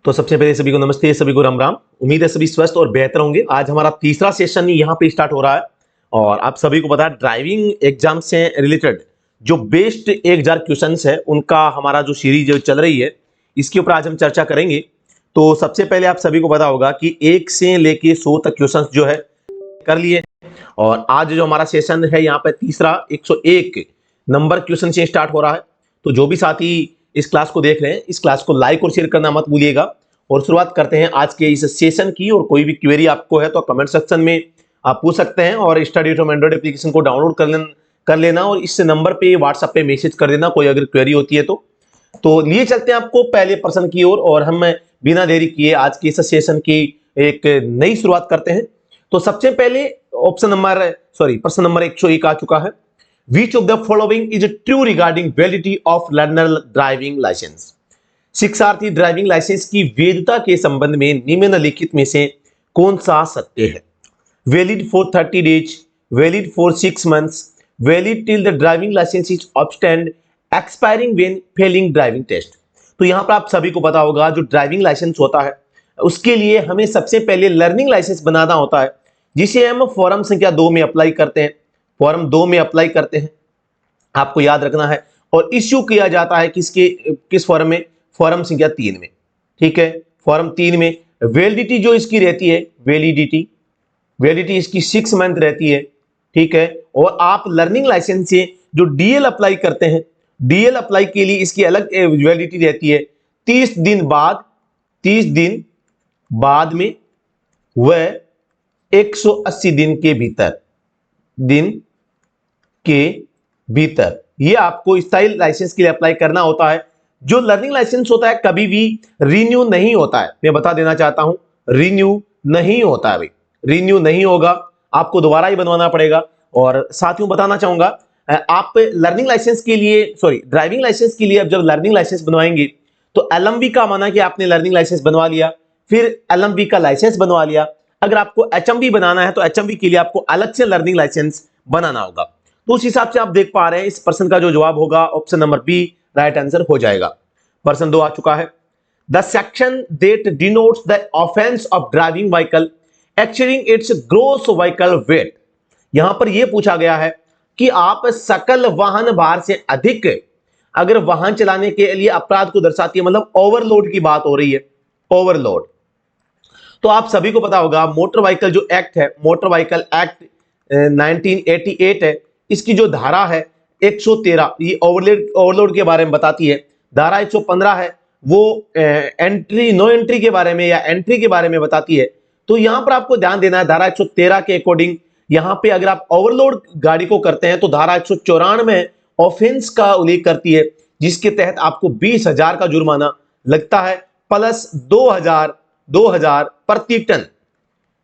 तो सबसे पहले सभी को नमस्ते, सभी को राम राम। उम्मीद है सभी स्वस्थ और बेहतर होंगे। आज हमारा तीसरा सेशन यहाँ पे स्टार्ट हो रहा है और आप सभी को पता है ड्राइविंग एग्जाम से रिलेटेड जो बेस्ट 1000 क्वेश्चंस है उनका हमारा जो सीरीज चल रही है इसके ऊपर आज हम चर्चा करेंगे। तो सबसे पहले आप सभी को पता होगा कि 1 से लेके 100 तक क्वेश्चंस जो है कर लिए और आज जो हमारा सेशन है यहाँ पे तीसरा 101 नंबर क्वेश्चन से स्टार्ट हो रहा है। तो जो भी साथी इस क्लास को देख रहे हैं इस क्लास को लाइक और शेयर करना मत भूलिएगा। और शुरुआत करते हैं आज के इस सेशन की। और कोई भी क्वेरी आपको है तो कमेंट सेक्शन में आप पूछ सकते हैं और स्टडी फ्रॉम एंड्रॉइड एप्लीकेशन को डाउनलोड कर लेना और इस नंबर पे व्हाट्सएप पे मैसेज कर देना कोई अगर क्वेरी होती है तो लिए चलते हैं आपको पहले प्रश्न की ओर और हम बिना देरी किए आज के इस सेशन की एक नई शुरुआत करते हैं। तो सबसे पहले प्रश्न नंबर 101 आ चुका है। Which of the following is true regarding validity of learner driving license? शिक्षार्थी ड्राइविंग लाइसेंस की वैधता के संबंध में निम्नलिखित में से कौन सा सत्य है? Valid for 30 days, valid for 6 months, valid till the driving license is obtained, expiring when failing driving test. तो यहां पर आप सभी को पता होगा जो ड्राइविंग लाइसेंस होता है उसके लिए हमें सबसे पहले लर्निंग लाइसेंस बनाना होता है जिसे हम फॉर्म संख्या 2 में अप्लाई करते हैं। फॉर्म 2 में अप्लाई करते हैं, आपको याद रखना है। और इश्यू किया जाता है किस फॉर्म में? फॉर्म संख्या 3 में। ठीक है, फॉर्म 3 में वैलिडिटी जो इसकी रहती है वैलिडिटी इसकी 6 मंथ रहती है। ठीक है, और आप लर्निंग लाइसेंस से जो डीएल अप्लाई करते हैं डीएल अप्लाई के लिए इसकी अलग वैलिडिटी रहती है 30 दिन बाद में वह 180 दिन के भीतर ये आपको स्थायी लाइसेंस के लिए अप्लाई करना होता है। जो लर्निंग लाइसेंस होता है कभी भी रिन्यू नहीं होता है, मैं बता देना चाहता हूं, रिन्यू नहीं होता है भाई, रिन्यू नहीं होगा, आपको दोबारा ही बनवाना पड़ेगा। और साथियों बताना चाहूंगा आप लर्निंग लाइसेंस के लिए ड्राइविंग लाइसेंस के लिए अब जब लर्निंग लाइसेंस बनवाएंगे तो एलएमवी का माना कि आपने लर्निंग लाइसेंस बनवा लिया, फिर एलएमवी का लाइसेंस बनवा लिया। अगर आपको एचएमवी बनाना है तो एचएमवी के लिए आपको अलग से लर्निंग लाइसेंस बनाना होगा। तो उस हिसाब से आप देख पा रहे हैं इस प्रश्न का जो जवाब होगा option number B right answer हो जाएगा। प्रश्न 2 आ चुका है। The section that denotes the offence of driving vehicle exceeding its gross vehicle weight. यहां पर यह पूछा गया है कि आप सकल वाहन भार से अधिक अगर वाहन चलाने के लिए अपराध को दर्शाती है, मतलब ओवरलोड की बात हो रही है, ओवरलोड। तो आप सभी को पता होगा मोटर व्हीकल जो एक्ट है, मोटर व्हीकल एक्ट 1988 है, इसकी जो धारा है 113 ये ओवरलोड के बारे में बताती है। धारा 115 है वो नो एंट्री के बारे में या एंट्री के बारे में बताती है। तो यहां पर आपको ध्यान देना है धारा 113 के अकॉर्डिंग यहां पे अगर आप ओवरलोड गाड़ी को करते हैं तो धारा 194 ऑफेंस का उल्लेख करती है जिसके तहत आपको 20,000 का जुर्माना लगता है प्लस 2000 प्रति टन,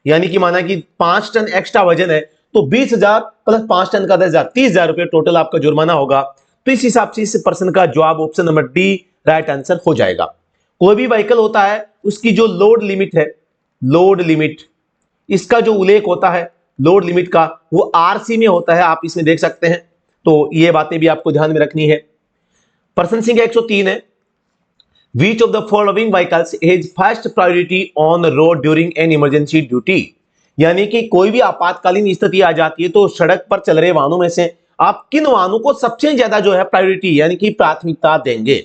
यानी कि माना कि 5 टन एक्स्ट्रा वजन है तो 20,000 प्लस 5 टन का 10,000 30,000 रुपए टोटल आपका जुर्माना होगा। तो इस हिसाब से इस प्रश्न का जवाब option number D right answer हो जाएगा। कोई भी व्हीकल होता है उसकी जो लोड लिमिट है, लोड लिमिट इसका जो उल्लेख होता है लोड लिमिट का वो आरसी में होता है, आप इसमें देख सकते हैं। तो ये बातें भी आपको ध्यान में रखनी है। प्रश्न संख्या 103 है। Which of the following vehicles has first priority on the road during an emergency duty? यानी कि कोई भी आपातकालीन स्थिति आ जाती है तो सड़क पर चल रहे वाहनों में से आप किन वाहनों को सबसे ज्यादा जो है प्रायोरिटी यानी कि प्राथमिकता देंगे?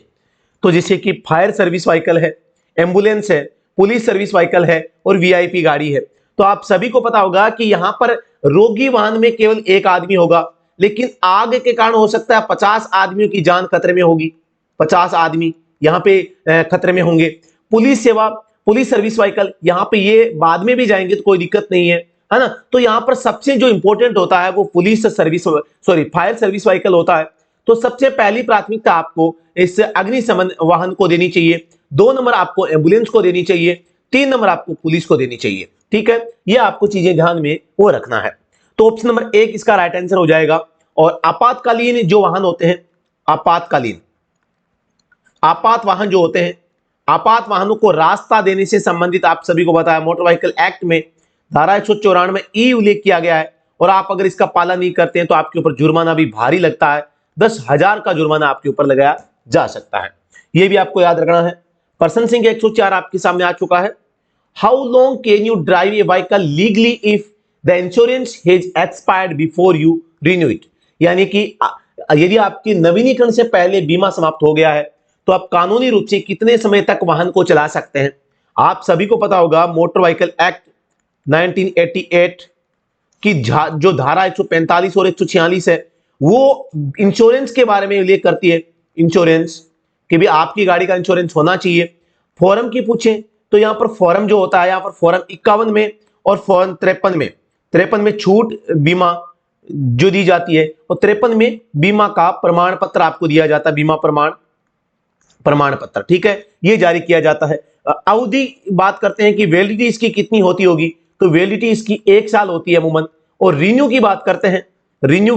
तो जैसे कि फायर सर्विस व्हीकल है, एम्बुलेंस है, पुलिस सर्विस व्हीकल है और वीआईपी गाड़ी है। तो आप सभी को पता होगा कि यहां पर रोगी वाहन में केवल एक आदमी होगा, लेकिन आग के कारण हो सकता है 50 आदमियों की जान खतरे में होगी, 50 आदमी यहां पे खतरे में होंगे। पुलिस सर्विस व्हीकल यहां पे ये बाद में भी जाएंगे तो कोई दिक्कत नहीं है ना। तो यहां पर सबसे जो इंपॉर्टेंट होता है वो फायर सर्विस व्हीकल होता है। तो सबसे पहली प्राथमिकता आपको इस अग्निशमन वाहन को देनी चाहिए, 2 नंबर आपको एम्बुलेंस को देनी चाहिए, 3 नंबर आपको पुलिस को देनी चाहिए। ठीक है, ये आपको चीजें ध्यान में वो रखना है। तो ऑप्शन नंबर 1 इसका राइट आंसर हो जाएगा। और आपातकालीन जो वाहन होते हैं, आपात वाहन जो होते हैं, आपात वाहनों को रास्ता देने से संबंधित आप सभी को पता है मोटर व्हीकल एक्ट में धारा 194 ई उल्लेख किया गया है। और आप अगर इसका पालन नहीं करते हैं तो आपके ऊपर जुर्माना भी भारी लगता है, 10,000 का जुर्माना आपके ऊपर लगाया जा सकता है। यह भी आपको याद रखना है। पर्सन संख्या 104 आपके सामने आ चुका है। How long can you drive a vehicle legally if the insurance has expired before you renew it. यानी कि यदि आपकी नवीनीकरण से पहले बीमा समाप्त हो गया है तो आप कानूनी रूप से कितने समय तक वाहन को चला सकते हैं। आप सभी को पता होगा मोटर व्हीकल एक्ट 1988 की जो धारा 145 और 146 है वो इंश्योरेंस के बारे में उल्लेख करती है। इंश्योरेंस कि भी आपकी गाड़ी का इंश्योरेंस होना चाहिए। फॉरम की पूछें तो यहां पर फॉरम जो होता है, यहां पर फॉरम 51 में और फॉरम 53 में छूट बीमा जो दी जाती है और 53 में बीमा का प्रमाण पत्र आपको दिया जाता है, बीमा प्रमाण पत्र, ठीक है, ये जारी किया जाता है। अवधि बात करते हैं कि वैलिडिटी इसकी कितनी होती होगी, तो वैलिडिटी इसकी 1 साल होती है अमूमन। और रिन्यू की बात करते हैं, रिन्यू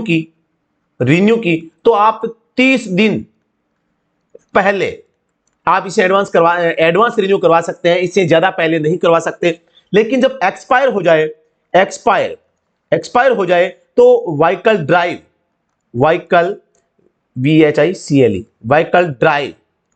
की तो आप 30 दिन पहले आप इसे एडवांस रिन्यू करवा सकते हैं, इससे ज्यादा पहले नहीं करवा सकते। लेकिन जब एक्सपायर हो जाए तो व्हीकल ड्राइव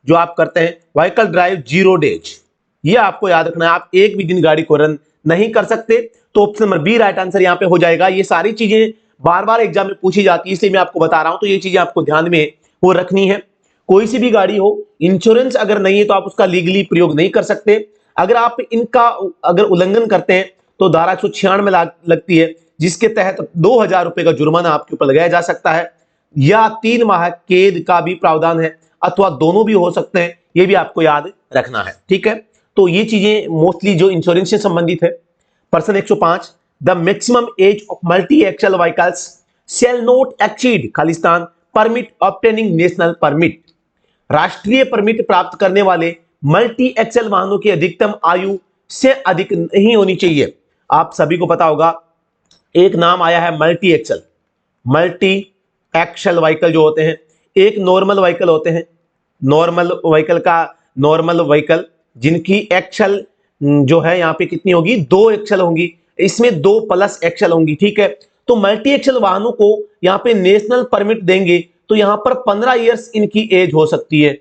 जो आप करते हैं, व्हीकल ड्राइव 0 डेज, ये आपको याद रखना है। आप एक भी दिन गाड़ी को रन नहीं कर सकते। तो option number B right answer यहां पे हो जाएगा। ये सारी चीजें बार बार एग्जाम में पूछी जाती है, इसलिए मैं आपको बता रहा हूं, तो ये चीजें आपको ध्यान में वो रखनी है। कोई सी भी गाड़ी हो, इंश्योरेंस अगर नहीं है तो आप उसका लीगली प्रयोग नहीं कर सकते। अगर आप इनका उल्लंघन करते हैं तो धारा 196 में लगती है, जिसके तहत 2000 रुपए का जुर्माना आपके ऊपर लगाया जा सकता है या 3 माह कैद का भी प्रावधान है, अथवा दोनों भी हो सकते हैं। ये भी आपको याद रखना है, ठीक है। तो ये चीजें मोस्टली जो इंश्योरेंस से संबंधित है। प्रश्न 105, the maximum age of multi axle vehicles shall not exceed खालिस्तान परमिट ऑब्टेनिंग नेशनल परमिट। राष्ट्रीय परमिट प्राप्त करने वाले मल्टी एक्सल वाहनों की अधिकतम आयु से अधिक नहीं होनी चाहिए। आप सभी को पता होगा एक नाम आया है मल्टी एक्सल व्हीकल जो होते हैं, एक नॉर्मल व्हीकल होते हैं। नॉर्मल व्हीकल जिनकी एक्सल जो है यहाँ पे कितनी होगी, 2 एक्सल होंगी, इसमें 2 प्लस एक्सल होंगी, ठीक है। तो मल्टी एक्सल वाहनों को यहाँ पे नेशनल परमिट देंगे तो यहाँ पर 15 इयर्स इनकी एज हो सकती है।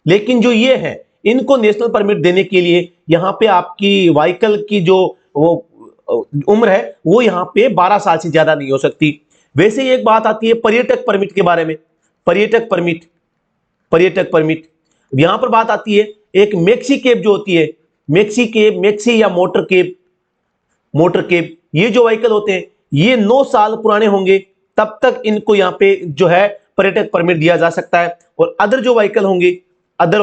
लेकिन जो ये है, इनको नेशनल परमिट देने के लिए यहाँ पे आपकी व्हीकल की जो वो उम्र है वो यहाँ पे 12 साल से ज्यादा नहीं हो सकती। वैसे ही एक बात आती है पर्यटक परमिट के बारे में। पर्यटक परमिट यहां पर बात आती है एक मैक्सी कैब जो होती है, मैक्सी या मोटर कैब, ये जो व्हीकल होते हैं ये 9 साल पुराने होंगे, तब तक इनको यहाँ पे जो है पर्यटक परमिट दिया जा सकता है। और अदर जो व्हीकल होंगे, अदर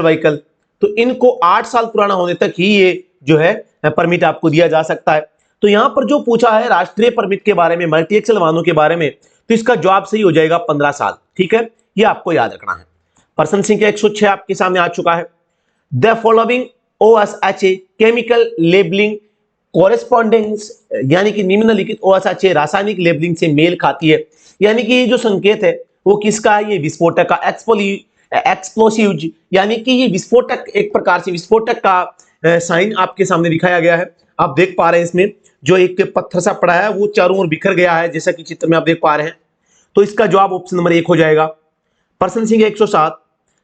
व्हीकल तो इनको 8 साल पुराना होने तक ही ये जो है परमिट आपको दिया जा सकता है। तो यहां पर जो पूछा है राष्ट्रीय परमिट के बारे में, मल्टी एक्सल वाहनों के बारे में, तो इसका जवाब सही हो जाएगा 15 साल, ठीक है, ये आपको याद रखना है। प्रश्न संख्या 106 आपके सामने आ चुका है। The following OSHA chemical labelling correspondence, यानी कि निम्नलिखित OSHA रासायनिक लेबलिंग से मेल खाती है। यानी कि ये जो संकेत है वो किसका है, ये विस्फोटक का, एक्सप्लोसिव, यानी कि ये विस्फोटक, एक प्रकार से विस्फोटक का साइन आपके सामने दिखाया गया है। आप देख पा रहे हैं इसमें जो एक पत्थर सा पड़ा है वो चारों ओर बिखर गया है, जैसा कि चित्र में आप देख पा रहे हैं। तो इसका जवाब ऑप्शन नंबर 1 हो जाएगा। प्रश्न संख्या 107,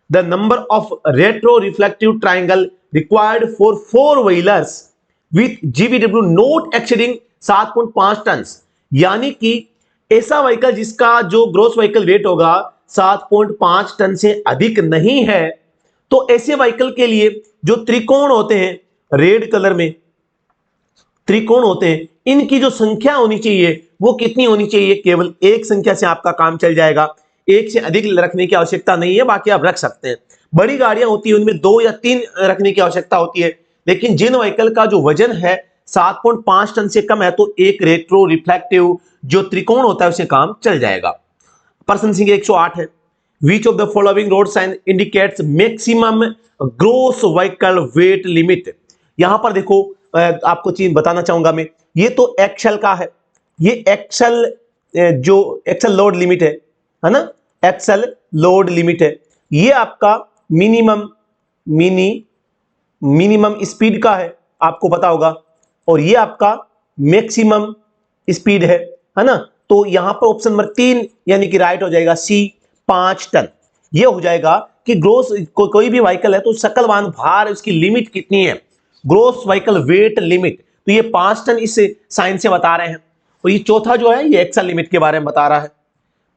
the number of retro reflective triangle required for 4 wheelers with GVW not exceeding 7.5 tonne. यानी कि ऐसा व्हीकल जिसका जो ग्रॉस व्हीकल वेट होगा 7.5 टन से अधिक नहीं है, तो ऐसे व्हीकल के लिए जो त्रिकोण होते हैं, रेड कलर में त्रिकोण होते हैं, इनकी जो संख्या होनी चाहिए वो कितनी होनी चाहिए, केवल 1 संख्या से आपका काम चल जाएगा। 1 से अधिक रखने की आवश्यकता नहीं है, बाकी आप रख सकते हैं। बड़ी गाड़ियां होती है उनमें 2 या 3 रखने की आवश्यकता होती है, लेकिन जिन व्हीकल का जो वजन है 7.5 टन से कम है तो एक रेट्रो रिफ्लेक्टिव जो त्रिकोण होता है उसे काम चल जाएगा। प्रश्न संख्या 108 है, which of the following road sign indicates maximum gross vehicle weight limit. यहां पर देखो आपको चीज बताना चाहूंगा मैं, ये तो एक्सल का है, ये एक्सल जो एक्सल लोड लिमिट है ना, एक्सल लोड लिमिट है, ये आपका मिनिमम स्पीड का है, आपको पता होगा, और ये आपका मैक्सिमम स्पीड है ना। तो यहां पर ऑप्शन नंबर 3 यानी कि राइट हो जाएगा सी, 5 टन। ये हो जाएगा कि ग्रोस कोई भी व्हीकल है तो सकल वाहन भार उसकी लिमिट कितनी है, ग्रोस व्हीकल वेट लिमिट, तो ये 5 टन इस साइन से बता रहे हैं। तो ये चौथा जो है ये एक्सल लिमिट के बारे में बता रहा है।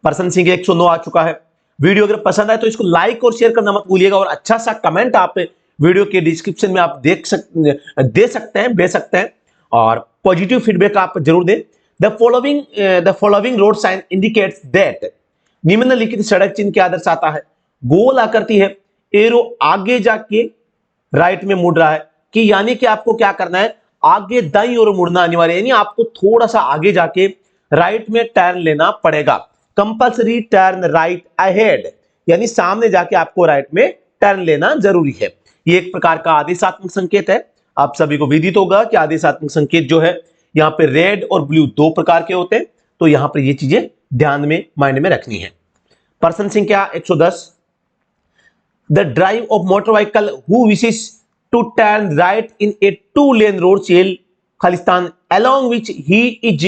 पर्सन सिंह 109 आ चुका है। वीडियो अगर पसंद आए तो इसको लाइक और शेयर करना मत भूलिएगा, और अच्छा सा कमेंट आप वीडियो के डिस्क्रिप्शन में आप दे सकते हैं और पॉजिटिव फीडबैक आप जरूर दें। The following road sign indicates that, निम्नलिखित सड़क चिन्ह क्या दर्शाता है, गोल आकृति है, एरो आगे जाके राइट में मुड़ रहा है, कि यानी कि आपको क्या करना है, आगे दाईं ओर मुड़ना अनिवार्य, यानी आपको थोड़ा सा आगे जाके राइट में टर्न लेना पड़ेगा। कंपल्सरी टर्न राइट अहेड, यानी सामने जाके आपको राइट में टर्न लेना जरूरी है। ये एक प्रकार का आदेशात्मक संकेत है। आप सभी को विदित होगा कि आदेशात्मक संकेत जो है यहाँ पे रेड और ब्लू 2 प्रकार के होते हैं, तो यहां पर ये चीजें ध्यान में माइंड में रखनी है। पर्सन संख्या 110, the drive of motor vehicle who wishes to turn right in a 2-lane road shall खालिस्तान along which he is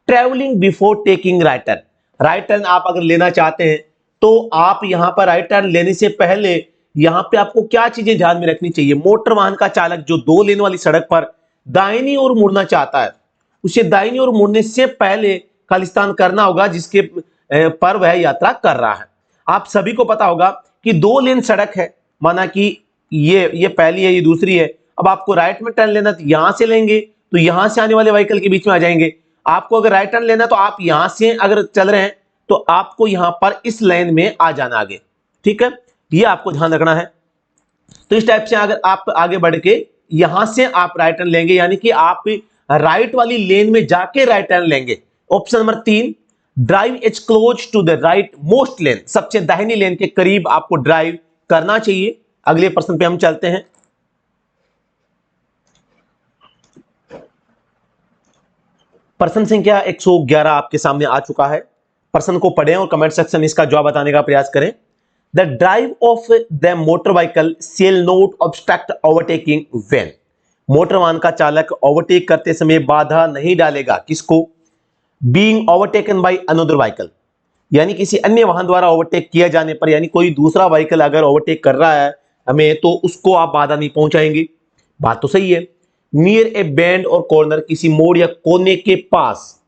traveling before taking right turn। Right turn आप अगर लेना चाहते हैं तो आप यहां पर राइट टर्न लेने से पहले यहां पे आपको क्या चीजें ध्यान में रखनी चाहिए। मोटर वाहन का चालक जो 2 लेन वाली सड़क पर दाहिनी ओर मुड़ना चाहता है, उसे दाहिनी ओर मुड़ने से पहले खालिस्तान करना होगा जिसके पर वह यात्रा कर रहा है। आप सभी को पता होगा कि 2 लेन सड़क है, माना कि ये पहली है, ये दूसरी है। अब आपको राइट में टर्न लेना, तो यहां से लेंगे तो यहां से आने वाले व्हीकल के बीच में आ जाएंगे। आपको अगर राइट टर्न लेना तो आप यहां से अगर चल रहे हैं तो आपको यहां पर इस लाइन में आ जाना आगे, ठीक है, ये आपको ध्यान रखना है। तो इस टाइप से अगर आप आगे बढ़ के यहां से आप राइट टर्न लेंगे, यानी कि आप राइट वाली लेन में जाके राइट टर्न लेंगे। Option number 3, drive as close to the right most lane, सबसे दाहिनी लेन के करीब आपको ड्राइव करना चाहिए। अगले प्रश्न पे हम चलते हैं। प्रश्न संख्या 111 आपके सामने आ चुका है। प्रश्न को पढ़ें और कमेंट सेक्शन में इसका जवाब बताने का प्रयास करें। The drive of the motor vehicle shall not obstruct overtaking when, motor वाहन का चालक ओवरटेक करते समय बाधा नहीं डालेगा, किसको, being overtaken by another vehicle, यानी किसी अन्य वाहन द्वारा ओवरटेक किया जाने पर, यानी कोई दूसरा व्हीकल अगर ओवरटेक कर रहा है हमें तो उसको आप बाधा नहीं पहुंचाएंगे। बात तो सही है। नियर ए बेंड और कॉर्नर, किसी मोड़ या कोने के पास,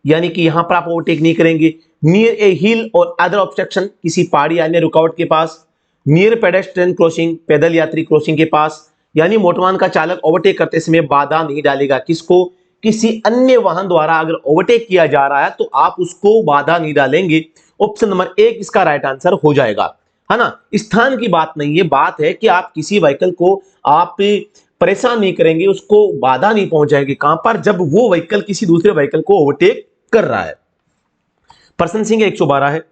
यानी कि यहां पर आप ओवरटेक नहीं करेंगे। नियर ए हिल और अदर ऑब्स्ट्रक्शन, किसी पहाड़ी या अन्य रुकावट के पास। नियर पेडेस्ट्रियन क्रॉसिंग, पैदल यात्री क्रॉसिंग के पास, यानी मोटर वाहन का चालक ओवरटेक करते समय बाधा नहीं डालेगा, किसको, किसी अन्य वाहन द्वारा अगर ओवरटेक किया जा रहा है तो आप उसको बाधा नहीं डालेंगे। ऑप्शन नंबर 1 इसका राइट आंसर हो जाएगा, है ना। स्थान की बात नहीं है, बात है कि आप किसी व्हीकल को आप परेशान नहीं करेंगे, उसको बाधा नहीं पहुंचाएंगे, कहां पर, जब वो व्हीकल किसी दूसरे व्हीकल को ओवरटेक कर रहा है। प्रश्न संख्या 112 है,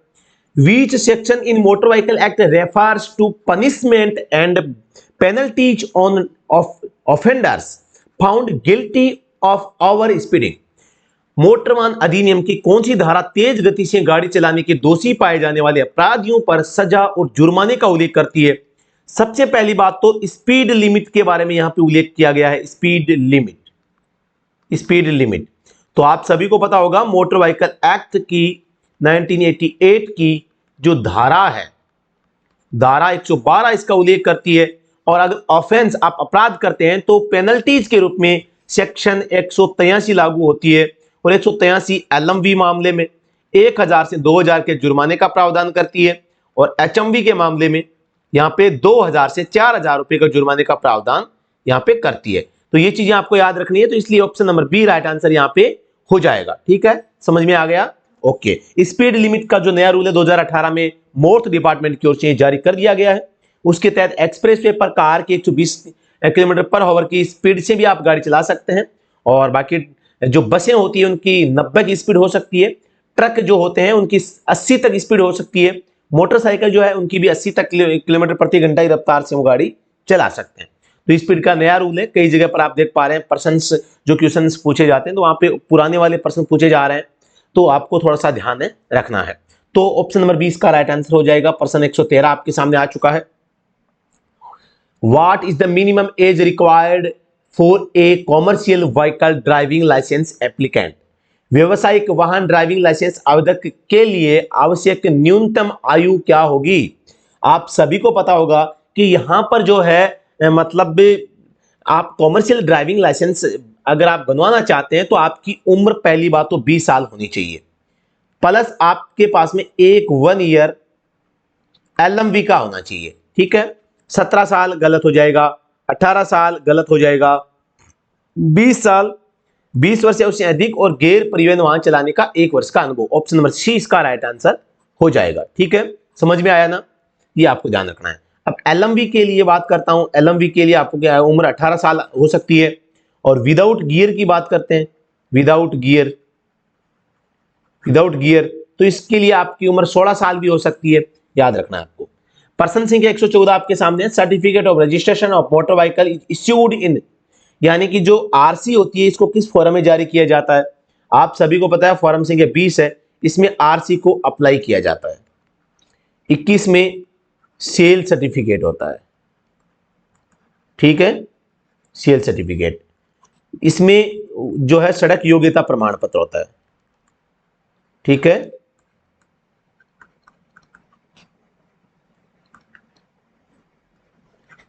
which section in motor vehicle act refers to punishment and penalties on offenders found guilty of over speeding, motor वाहन अधिनियम की कौन सी धारा तेज गति से गाड़ी चलाने के दोषी पाए जाने वाले अपराधियों पर सजा और जुर्माने का उल्लेख करती है। सबसे पहली बात तो स्पीड लिमिट के बारे में यहां पे उल्लेख किया गया है। स्पीड लिमिट तो आप सभी को पता होगा मोटर व्हीकल एक्ट की 1988 की जो धारा है, धारा 112 इसका उल्लेख करती है। और अगर ऑफेंस आप अपराध करते हैं तो पेनल्टीज के रूप में सेक्शन 183 लागू होती है, और 183 एलएमवी मामले में 1000 से 2000 के जुर्माने का प्रावधान करती है, और एचएमवी के मामले में यहां पे 2000 से 4000 रुपए का जुर्माने का प्रावधान यहां पे करती है। तो ये चीजें आपको याद रखनी है, तो इसलिए option number B right answer यहां पे हो जाएगा। ठीक है, समझ में आ गया। ओके, स्पीड लिमिट का जो नया रूल है 2018 में मोर्थ डिपार्टमेंट की ओर से जारी कर दिया गया है। उसके तहत एक्सप्रेस वे पर कार की 120 किलोमीटर पर आवर की स्पीड से भी आप गाड़ी चला सकते हैं, और बाकी जो बसें होती है उनकी 90 की स्पीड हो सकती है, ट्रक जो होते हैं उनकी 80 तक स्पीड हो सकती है, मोटरसाइकिल जो है उनकी भी 80 तक किलोमीटर प्रति घंटा की रफ्तार से वो गाड़ी चला सकते हैं। तो स्पीड का नया रूल है। कई जगह पर आप देख पा रहे हैं प्रश्न जो क्वेश्चंस पूछे जाते हैं तो वहां पे पुराने वाले प्रश्न पूछे जा रहे हैं, तो आपको थोड़ा सा ध्यान रखना है। तो ऑप्शन नंबर 20 का राइट आंसर हो जाएगा। प्रश्न 113 आपके सामने आ चुका है। What is the minimum age required for a commercial vehicle driving licence applicant, व्यवसायिक वाहन ड्राइविंग लाइसेंस आवेदक के लिए आवश्यक न्यूनतम आयु क्या होगी? आप सभी को पता होगा कि यहां पर जो है मतलब आप कॉमर्शियल ड्राइविंग लाइसेंस अगर आप बनवाना चाहते हैं तो आपकी उम्र पहली बात तो 20 साल होनी चाहिए, प्लस आपके पास में एक 1 ईयर एलएमवी का होना चाहिए। ठीक है, 17 साल गलत हो जाएगा, 18 साल गलत हो जाएगा, 20 साल, 20 वर्ष या उससे अधिक और गैर परिवहन वाहन चलाने का 1 वर्ष का अनुभव। ऑप्शन नंबर सी इसका राइट आंसर हो जाएगा। ठीक है, समझ में आया ना? ये आपको ध्यान रखना है। अब एलएमवी के लिए बात करता हूं। एलएमवी के लिए आपको क्या है, उम्र 18 साल हो सकती है। और विदाउट गियर की बात करते हैं, विदाउट गियर, विदाउट गियर तो इसके लिए आपकी उम्र 16 साल भी हो सकती है, याद रखना है आपको। पर्सन संख्या 114 आपके सामने, certificate of registration of motor vehicle issued in, यानी कि जो आरसी होती है इसको किस फॉर्म में जारी किया जाता है? आप सभी को पता है फॉर्म संख्या 20 है, इसमें आरसी को अप्लाई किया जाता है। 21 में सेल सर्टिफिकेट होता है। ठीक है, सेल सर्टिफिकेट, इसमें जो है सड़क योग्यता प्रमाण पत्र होता है। ठीक है,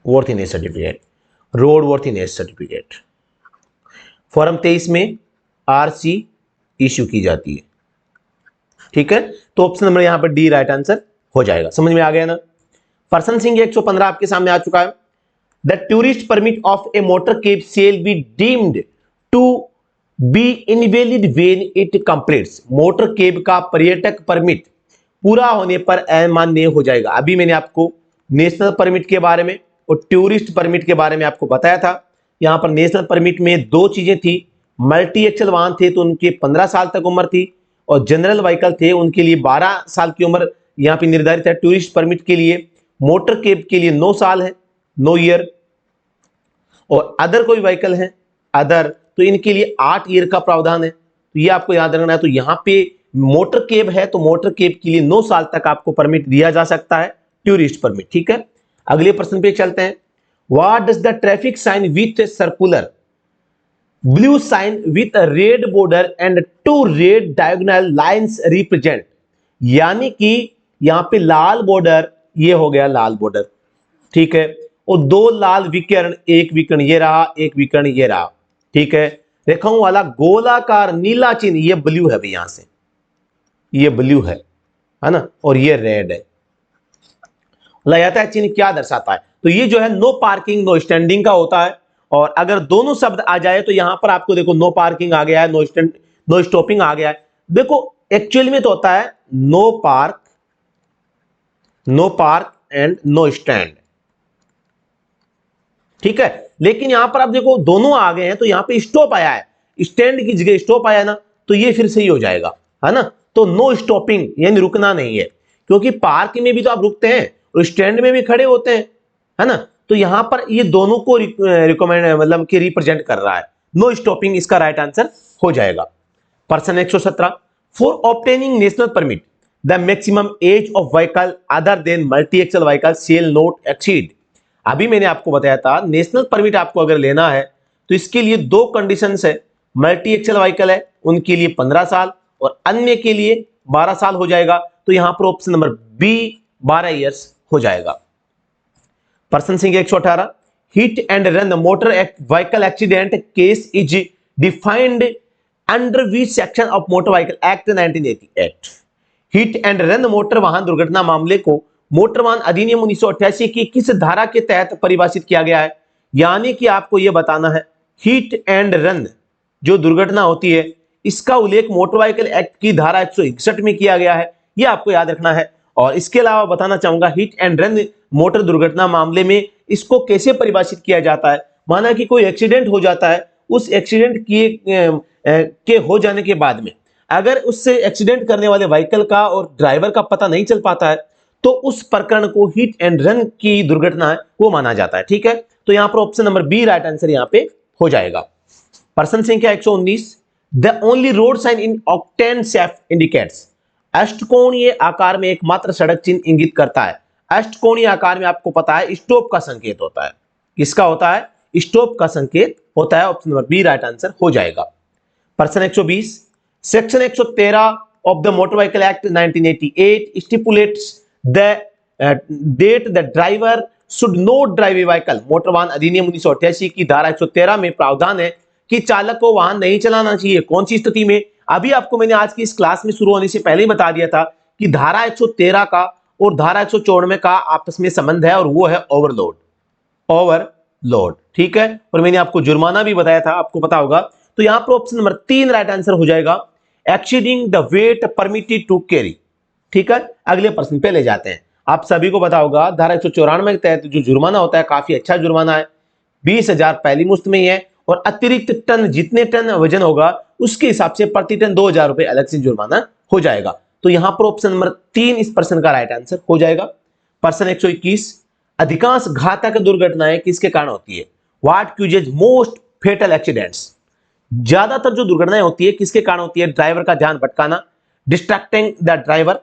वॉर्थीनेस सर्टिफिकेट, रोड वॉर्थीनेस सर्टिफिकेट। फॉर्म 23 में आरसी इश्यू की जाती है। ठीक है, तो ऑप्शन नंबर यहां पर डी राइट आंसर हो जाएगा। समझ में आ गया ना? पर्सन संख्या 115 आपके सामने आ चुका है। The tourist permit of a motor cab shall be deemed to be invalid when it completes. Motor cab का पर्यटक परमिट पूरा होने पर अमान्य हो जाएगा। अभी मैंने आपको नेशनल परमिट के बारे में और टूरिस्ट परमिट के बारे में आपको बताया था। यहां पर नेशनल परमिट में दो चीजें थी, मल्टी एक्सल वाहन थे तो उनके 15 साल तक उम्र थी, और जनरल व्हीकल थे उनके लिए 12 साल की उम्र यहां पे निर्धारित है। टूरिस्ट परमिट के लिए, मोटर केब के लिए 9 साल है, 9 ईयर, और अदर कोई व्हीकल है अदर तो इनके लिए 8 ईयर का प्रावधान है। तो ये आपको याद रखना है। तो यहां पे मोटर केब है तो मोटर केब के लिए 9 साल तक आपको परमिट दिया जा सकता है, टूरिस्ट परमिट। ठीक है, अगले प्रश्न पे चलते हैं। What does the traffic sign with circular blue sign with red border and 2 red diagonal lines represent? यानी कि यहां पे लाल बॉर्डर, ये हो गया लाल बॉर्डर, ठीक है, और 2 लाल विकर्ण, एक विकर्ण ये रहा, एक विकर्ण ये रहा। ठीक है, रेखाओं वाला गोलाकार नीला चिन्ह, ये ब्लू है भाई, यहां से ये ब्लू है ना, और ये रेड है। लगाता है चिन्ह क्या दर्शाता है? तो ये जो है नो पार्किंग नो स्टैंडिंग का होता है। और अगर दोनों शब्द आ जाए तो यहां पर आपको देखो नो पार्किंग आ गया है, नो स्टॉपिंग आ गया है। देखो एक्चुअली में तो होता है no park and no stand. ठीक है, लेकिन यहां पर आप देखो दोनों आ गए हैं तो यहां पे स्टॉप आया है, स्टैंड की जगह स्टॉप आया ना, तो ये फिर सही हो जाएगा, है ना। तो नो स्टॉपिंग यानी रुकना नहीं है, क्योंकि पार्क में भी तो आप रुकते हैं और स्टैंड में भी खड़े होते हैं, है ना। तो यहां पर ये दोनों को रिकमेंड मतलब कि रिप्रेजेंट कर रहा है। नो स्टॉपिंग इसका राइट आंसर हो जाएगा। पर्सन 117, for obtaining national permit the maximum age of vehicle other than multi axle vehicle shall not exceed. अभी मैंने आपको बताया था नेशनल परमिट आपको अगर लेना है तो इसके लिए 2 कंडीशंस है। मल्टी एक्सल व्हीकल है उनके लिए 15 साल और अन्य के लिए 12 साल हो जाएगा। तो यहां पर ऑप्शन नंबर बी 12 इयर्स हो जाएगा। पर्सन संख्या 118, hit and run motor vehicle accident case is defined under which section of motor vehicle act 1988? Hit and run motor वाहन दुर्घटना मामले को मोटर वाहन अधिनियम 1988 की किस धारा के तहत परिभाषित किया गया है? यानी कि आपको यह बताना है हिट एंड रन जो दुर्घटना होती है इसका उल्लेख मोटर व्हीकल एक्ट की धारा 161 में किया गया है, यह आपको याद रखना है। और इसके अलावा बताना चाहूंगा हिट एंड रन मोटर दुर्घटना मामले में इसको कैसे परिभाषित किया जाता है। माना कि कोई एक्सीडेंट हो जाता है, उस एक्सीडेंट के हो जाने के बाद में अगर उससे एक्सीडेंट करने वाले व्हीकल का और ड्राइवर का पता नहीं चल पाता है तो उस प्रकरण को हिट एंड रन की दुर्घटना है वो माना जाता है। ठीक है, तो यहां पर option number B right answer यहां पे हो जाएगा। पर्सन संख्या 119, the only road sign in octagon shape indicates. अष्टकोणीय आकार में एकमात्र सड़क चिन्ह इंगित करता है। अष्टकोणीय आकार में आपको पता है स्टॉप का संकेत होता है। किसका होता है? स्टॉप का संकेत होता है। Option number B right answer हो जाएगा। पर्सन 120, section 113 of the motor vehicle act 1988 stipulates the that the driver should not drive a vehicle. Motor वाहन अधिनियम 1988 की धारा 113 में प्रावधान है कि चालक को वाहन नहीं चलाना चाहिए। कौन सी स्थिति में? अभी आपको मैंने आज की इस क्लास में शुरू होने से पहले ही बता दिया था कि धारा 113 का और धारा 194 का आपस में संबंध है और वो है ओवरलोड। ओवरलोड, ठीक है। और मैंने आपको जुर्माना भी बताया था, आपको पता होगा। तो यहां पर ऑप्शन नंबर 3 राइट आंसर हो जाएगा, exceeding the weight permitted to carry. ठीक है, अगले प्रश्न पे ले जाते हैं। आप सभी को पता होगा धारा 194 के तहत जो जुर्माना होता है काफी अच्छा जुर्माना है, 20,000 पहली मुश्त में ही है और अतिरिक्त टन जितने टन वजन होगा उसके हिसाब से प्रति टन 2,000 रुपए अलग से जुर्माना हो जाएगा। तो यहां पर ऑप्शन नंबर 3 इस प्रश्न का राइट आंसर हो जाएगा। प्रश्न 121, अधिकांश घातक दुर्घटनाएं किसके कारण होती है? What causes most fatal accidents. ज्यादातर जो दुर्घटनाएं होती है किसके कारण होती है? ड्राइवर का ध्यान भटकाना, distracting the driver,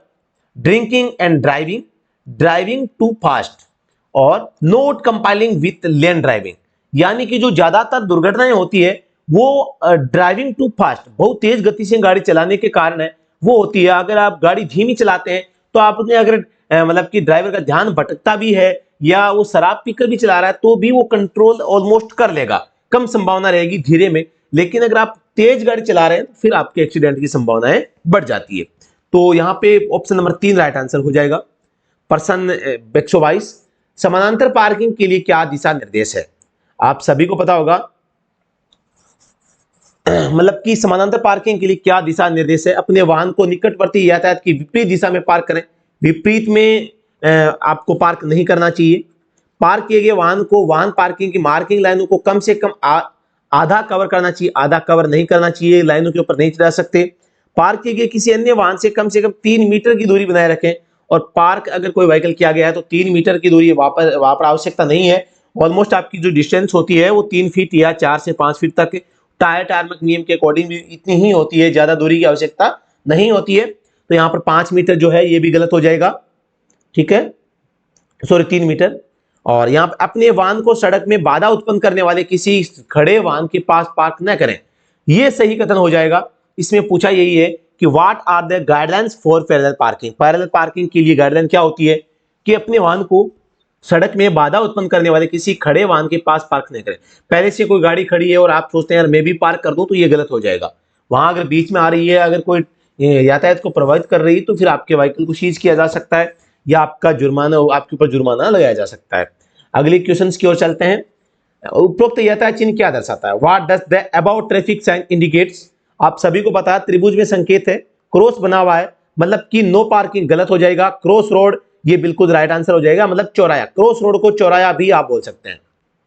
drinking and driving, driving too fast और not complying with lane driving. यानी कि जो ज्यादातर दुर्घटनाएं होती है वो ड्राइविंग टू फास्ट, बहुत तेज गति से गाड़ी चलाने के कारण है वो होती है। अगर आप गाड़ी धीमी चलाते हैं तो आपने अगर मतलब कि ड्राइवर का ध्यान भटकता भी है या वो शराब पीकर भी चला रहा है तो भी वो कंट्रोल ऑलमोस्ट कर लेगा, कम संभावना रहेगी धीरे में। लेकिन अगर आप तेज गाड़ी चला रहे हैं तो फिर आपके एक्सीडेंट की संभावनाएं बढ़ जाती है। तो यहां पे ऑप्शन नंबर 3 राइट आंसर हो जाएगा। प्रश्न 122, समानांतर पार्किंग के लिए क्या दिशा निर्देश है? आप सभी को पता होगा मतलब कि समानांतर पार्किंग के लिए क्या दिशा निर्देश है? अपने वाहन को निकटवर्ती यातायात की विपरीत दिशा में पार्क करें। विपरीत में आपको पार्क नहीं करना चाहिए। पार्क किए गए वाहन को वाहन पार्किंग की मार्किंग लाइनों को कम से कम आधा कवर करना चाहिए, आधा कवर नहीं करना चाहिए, लाइनों के ऊपर नहीं चला सकते। पार्क किए गए किसी अन्य वाहन से कम 3 मीटर की दूरी बनाए रखें और पार्क अगर कोई व्हीकल किया गया है तो 3 मीटर की दूरी वहां पर आवश्यकता नहीं है। ऑलमोस्ट आपकी जो डिस्टेंस होती है वो 3 फीट या 4 से 5 फीट तक टायर टार्मक नियम के अकॉर्डिंग भी इतनी ही होती है, ज्यादा दूरी की आवश्यकता नहीं होती है। तो यहाँ पर 5 मीटर जो है ये भी गलत हो जाएगा, ठीक है, सॉरी 3 मीटर। और यहाँ पर अपने वाहन को सड़क में बाधा उत्पन्न करने वाले किसी खड़े वाहन के पास पार्क न करें, ये सही कथन हो जाएगा। इसमें पूछा यही है कि what are the guidelines for parallel parking. Parallel parking के लिए गाइडलाइन क्या होती है कि अपने वाहन को सड़क में बाधा उत्पन्न करने वाले किसी खड़े वाहन के पास पार्क नहीं करें। पहले से कोई गाड़ी खड़ी है और आप सोचते हैं यार मैं भी पार्क कर दूं, तो ये गलत हो जाएगा। वहां अगर बीच में आ रही है, अगर कोई यातायात को प्रभावित कर रही है तो फिर आपके व्हीकल को सीज किया जा सकता है या आपका जुर्माना, आपके ऊपर जुर्माना लगाया जा सकता है। अगले क्वेश्चन की ओर चलते हैं। उपरोक्त यातायात चिन्ह क्या दर्शाता है? What does the above traffic sign indicates. आप सभी को पता है त्रिभुज में संकेत है, क्रॉस बना हुआ है, मतलब कि नो पार्किंग गलत हो जाएगा। क्रॉस रोड ये बिल्कुल राइट आंसर हो जाएगा, मतलब चौराया। क्रॉस रोड को चौराया भी आप बोल सकते हैं,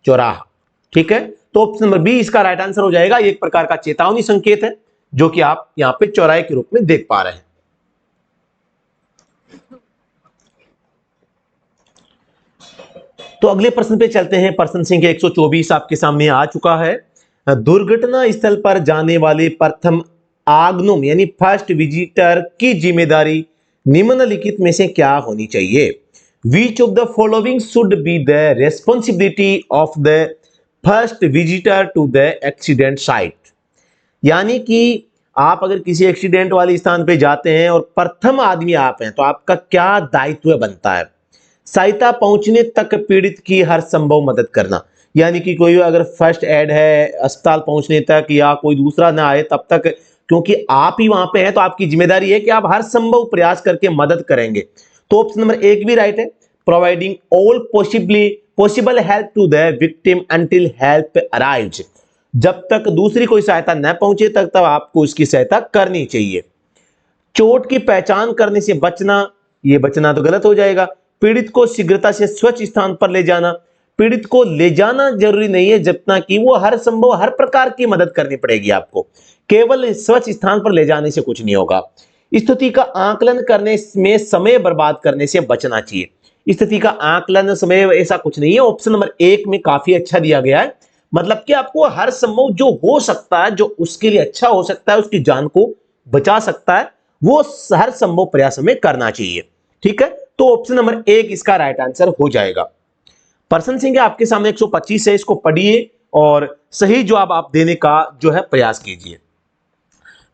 चौराहा, ठीक है। तो ऑप्शन नंबर बी इसका राइट आंसर हो जाएगा। एक प्रकार का चेतावनी संकेत है जो कि आप यहां पे चौराहे के रूप में देख पा रहे हैं। तो अगले प्रश्न पे चलते हैं। प्रश्न संख्या 124 आपके सामने आ चुका है। दुर्घटना स्थल पर जाने वाले प्रथम आगनुम यानी फर्स्ट विजिटर की जिम्मेदारी निम्नलिखित में से क्या होनी चाहिए? Which of the following should be the responsibility of the first visitor to the accident site. यानी कि आप अगर किसी एक्सीडेंट वाले स्थान पे जाते हैं और प्रथम आदमी आप हैं तो आपका क्या दायित्व बनता है? सहायता पहुंचने तक पीड़ित की हर संभव मदद करना। यानी कि कोई अगर फर्स्ट एड है अस्पताल पहुंचने तक या कोई दूसरा ना आए तब तक, क्योंकि आप ही वहां पे हैं तो आपकी जिम्मेदारी है कि आप हर संभव प्रयास करके मदद करेंगे। तो ऑप्शन नंबर 1 भी राइट है, providing all possible help to the victim until help arrives. जब तक दूसरी कोई सहायता न पहुंचे तक तब आपको उसकी सहायता करनी चाहिए। चोट की पहचान करने से बचना, ये बचना तो गलत हो जाएगा। पीड़ित को शीघ्रता से स्वच्छ स्थान पर ले जाना, पीड़ित को ले जाना जरूरी नहीं है जितना कि वो हर संभव हर प्रकार की मदद करनी पड़ेगी आपको। केवल स्वच्छ स्थान पर ले जाने से कुछ नहीं होगा। स्थिति का आकलन करने में समय बर्बाद करने से बचना चाहिए। स्थिति का आकलन समय ऐसा कुछ नहीं है। ऑप्शन नंबर 1 में काफी अच्छा दिया गया है, मतलब कि आपको हर संभव जो हो सकता है, जो उसके लिए अच्छा हो सकता है, उसकी जान को बचा सकता है, वो हर संभव प्रयास हमें करना चाहिए, ठीक है। तो ऑप्शन नंबर 1 इसका राइट आंसर हो जाएगा। प्रश्न संख्या आपके सामने 125 है, इसको पढ़िए और सही जवाब आप देने का जो है प्रयास कीजिए।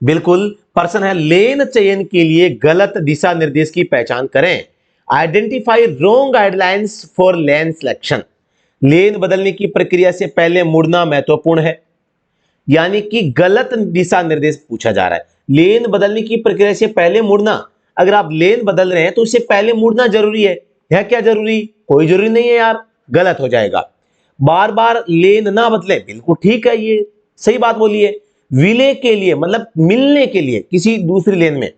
बिल्कुल। पर्सन है, लेन चयन के लिए गलत दिशा निर्देश की पहचान करें। Identify wrong guidelines for lane selection. Lane बदलने की प्रक्रिया से पहले मुड़ना महत्वपूर्ण है, यानी कि गलत दिशा निर्देश पूछा जा रहा है। लेन बदलने की प्रक्रिया से पहले मुड़ना, अगर आप लेन बदल रहे हैं तो उससे पहले मुड़ना जरूरी है क्या जरूरी? कोई जरूरी नहीं है यार, गलत हो जाएगा। बार बार लेन ना बदले, बिल्कुल ठीक है, ये सही बात बोली है। विलय के लिए मतलब मिलने के लिए किसी दूसरी लेन में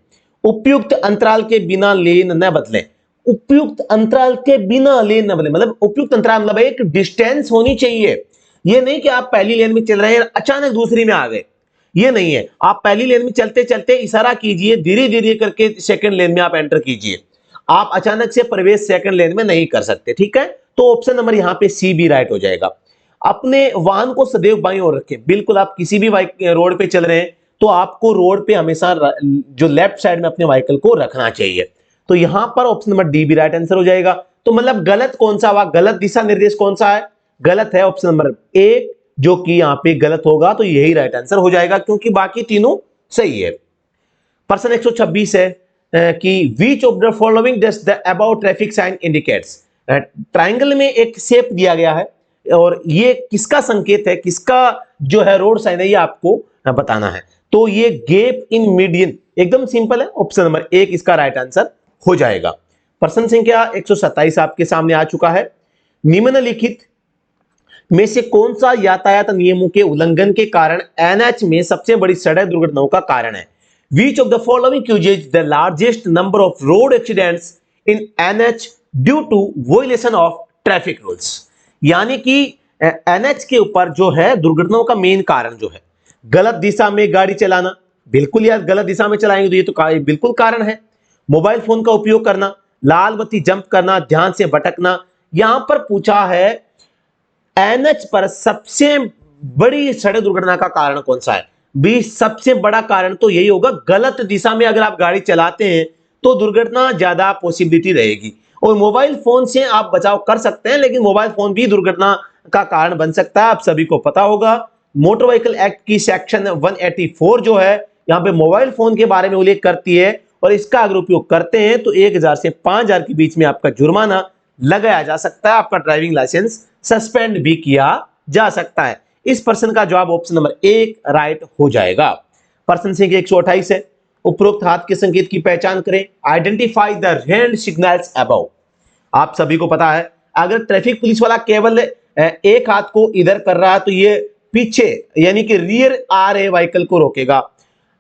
उपयुक्त अंतराल के बिना लेन न बदले। उपयुक्त अंतराल के बिना लेन न बदले मतलब उपयुक्त अंतराल मतलब एक डिस्टेंस होनी चाहिए। ये नहीं कि आप पहली लेन में चल रहे हैं अचानक दूसरी में आ गए, ये नहीं है। आप पहली लेन में चलते चलते इशारा कीजिए, धीरे धीरे करके सेकंड लेन में आप एंटर कीजिए। आप अचानक से प्रवेश सेकंड लेन में नहीं कर सकते, ठीक है। तो ऑप्शन नंबर यहां पे सी भी राइट हो जाएगा। अपने वाहन को सदैव बाईं ओर रखें। बिल्कुल, आप किसी भी रोड पे चल रहे हैं तो आपको रोड पे हमेशा जो लेफ्ट साइड में अपने व्हीकल को रखना चाहिए। तो यहां पर ऑप्शन नंबर डी भी राइट आंसर हो जाएगा। तो मतलब गलत कौन सा हुआ, गलत दिशा निर्देश कौन सा है? गलत है ऑप्शन नंबर ए, जो कि यहां पे गलत होगा, तो यही राइट आंसर हो जाएगा क्योंकि बाकी तीनों सही है। प्रश्न 126 है कि which of the following does the above traffic sign indicates. Triangle में एक शेप दिया गया है और ये किसका संकेत है, किसका जो है रोड साइन है, ये आपको बताना है। तो ये गैप इन मीडियन, एकदम सिंपल है, ऑप्शन नंबर एक इसका राइट आंसर हो जाएगा। प्रश्न संख्या 127 आपके सामने आ चुका है। निम्नलिखित में से कौन सा यातायात नियमों के उल्लंघन के कारण एनएच में सबसे बड़ी सड़क दुर्घटनाओं का कारण है? Which of the following causes the largest number of road accidents in NH due to violation of traffic rules? यानी कि एनएच के ऊपर जो है दुर्घटनाओं का मेन कारण जो है गलत दिशा में गाड़ी चलाना। बिल्कुल यार, गलत दिशा में चलाएंगे तो ये तो बिल्कुल कारण है। मोबाइल फोन का उपयोग करना, लाल बत्ती जंप करना, ध्यान से भटकना। यहां पर पूछा है एनएच पर सबसे बड़ी सड़क दुर्घटना का कारण कौन सा है? भी सबसे बड़ा कारण तो यही होगा, गलत दिशा में अगर आप गाड़ी चलाते हैं तो दुर्घटना ज्यादा पॉसिबिलिटी रहेगी। और मोबाइल फोन से आप बचाव कर सकते हैं, लेकिन मोबाइल फोन भी दुर्घटना का कारण बन सकता है। आप सभी को पता होगा मोटर व्हीकल एक्ट की सेक्शन 184 जो है यहाँ पे मोबाइल फोन के बारे में उल्लेख करती है, और इसका अगर उपयोग करते हैं तो 1000 से 5000 के बीच में आपका जुर्माना लगाया जा सकता है, आपका ड्राइविंग लाइसेंस सस्पेंड भी किया जा सकता है। इस प्रश्न का जवाब ऑप्शन नंबर एक राइट हो जाएगा। प्रश्न संख्या 128 है। उपरोक्त हाथ के संकेत की पहचान करें। Identify the hand signals above. आप सभी को पता है अगर ट्रैफिक पुलिस वाला केवल एक हाथ को इधर कर रहा है तो ये पीछे यानी कि रियर आ रहे व्हीकल को रोकेगा।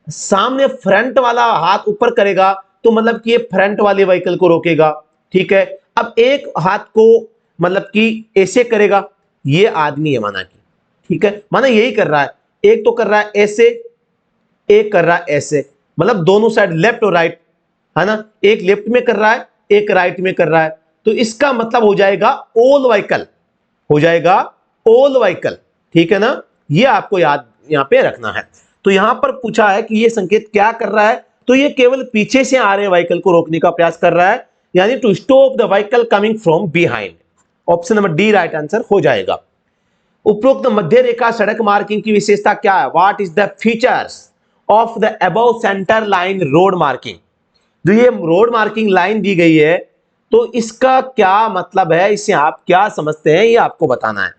सामने फ्रंट वाला हाथ ऊपर करेगा तो मतलब कि ये फ्रंट वाले व्हीकल को रोकेगा, ठीक है। अब एक हाथ को मतलब कि ऐसे करेगा, ये आदमी है माना कि, ठीक है, माना यही कर रहा है, एक तो कर रहा है ऐसे, एक कर रहा है ऐसे, मतलब दोनों साइड लेफ्ट और राइट है ना, एक लेफ्ट में कर रहा है, एक राइट में कर रहा है। तो इसका मतलब हो जाएगा ऑल व्हीकल, हो जाएगा ऑल व्हीकल, ठीक है ना। ये आपको याद यहां पे रखना है। तो यहां पर पूछा है कि ये संकेत क्या कर रहा है, तो ये केवल पीछे से आ रहे व्हीकल को रोकने का प्रयास कर रहा है, यानी to stop the vehicle coming from behind. Option number D right answer हो जाएगा। उपरोक्त मध्य रेखा सड़क मार्किंग की विशेषता क्या है? What is the features of the above centre line road marking. जो ये रोड मार्किंग लाइन दी गई है तो इसका क्या मतलब है, इससे आप क्या समझते हैं, ये आपको बताना है।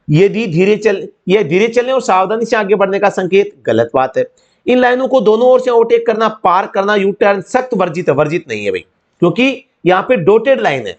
ये धीरे चलने और सावधानी से आगे बढ़ने का संकेत, गलत बात है। इन लाइनों को दोनों ओर से ओवरटेक करना, पार करना, यू टर्न सख्त वर्जित है, वर्जित नहीं है भाई, क्योंकि यहाँ पे डॉटेड लाइन है।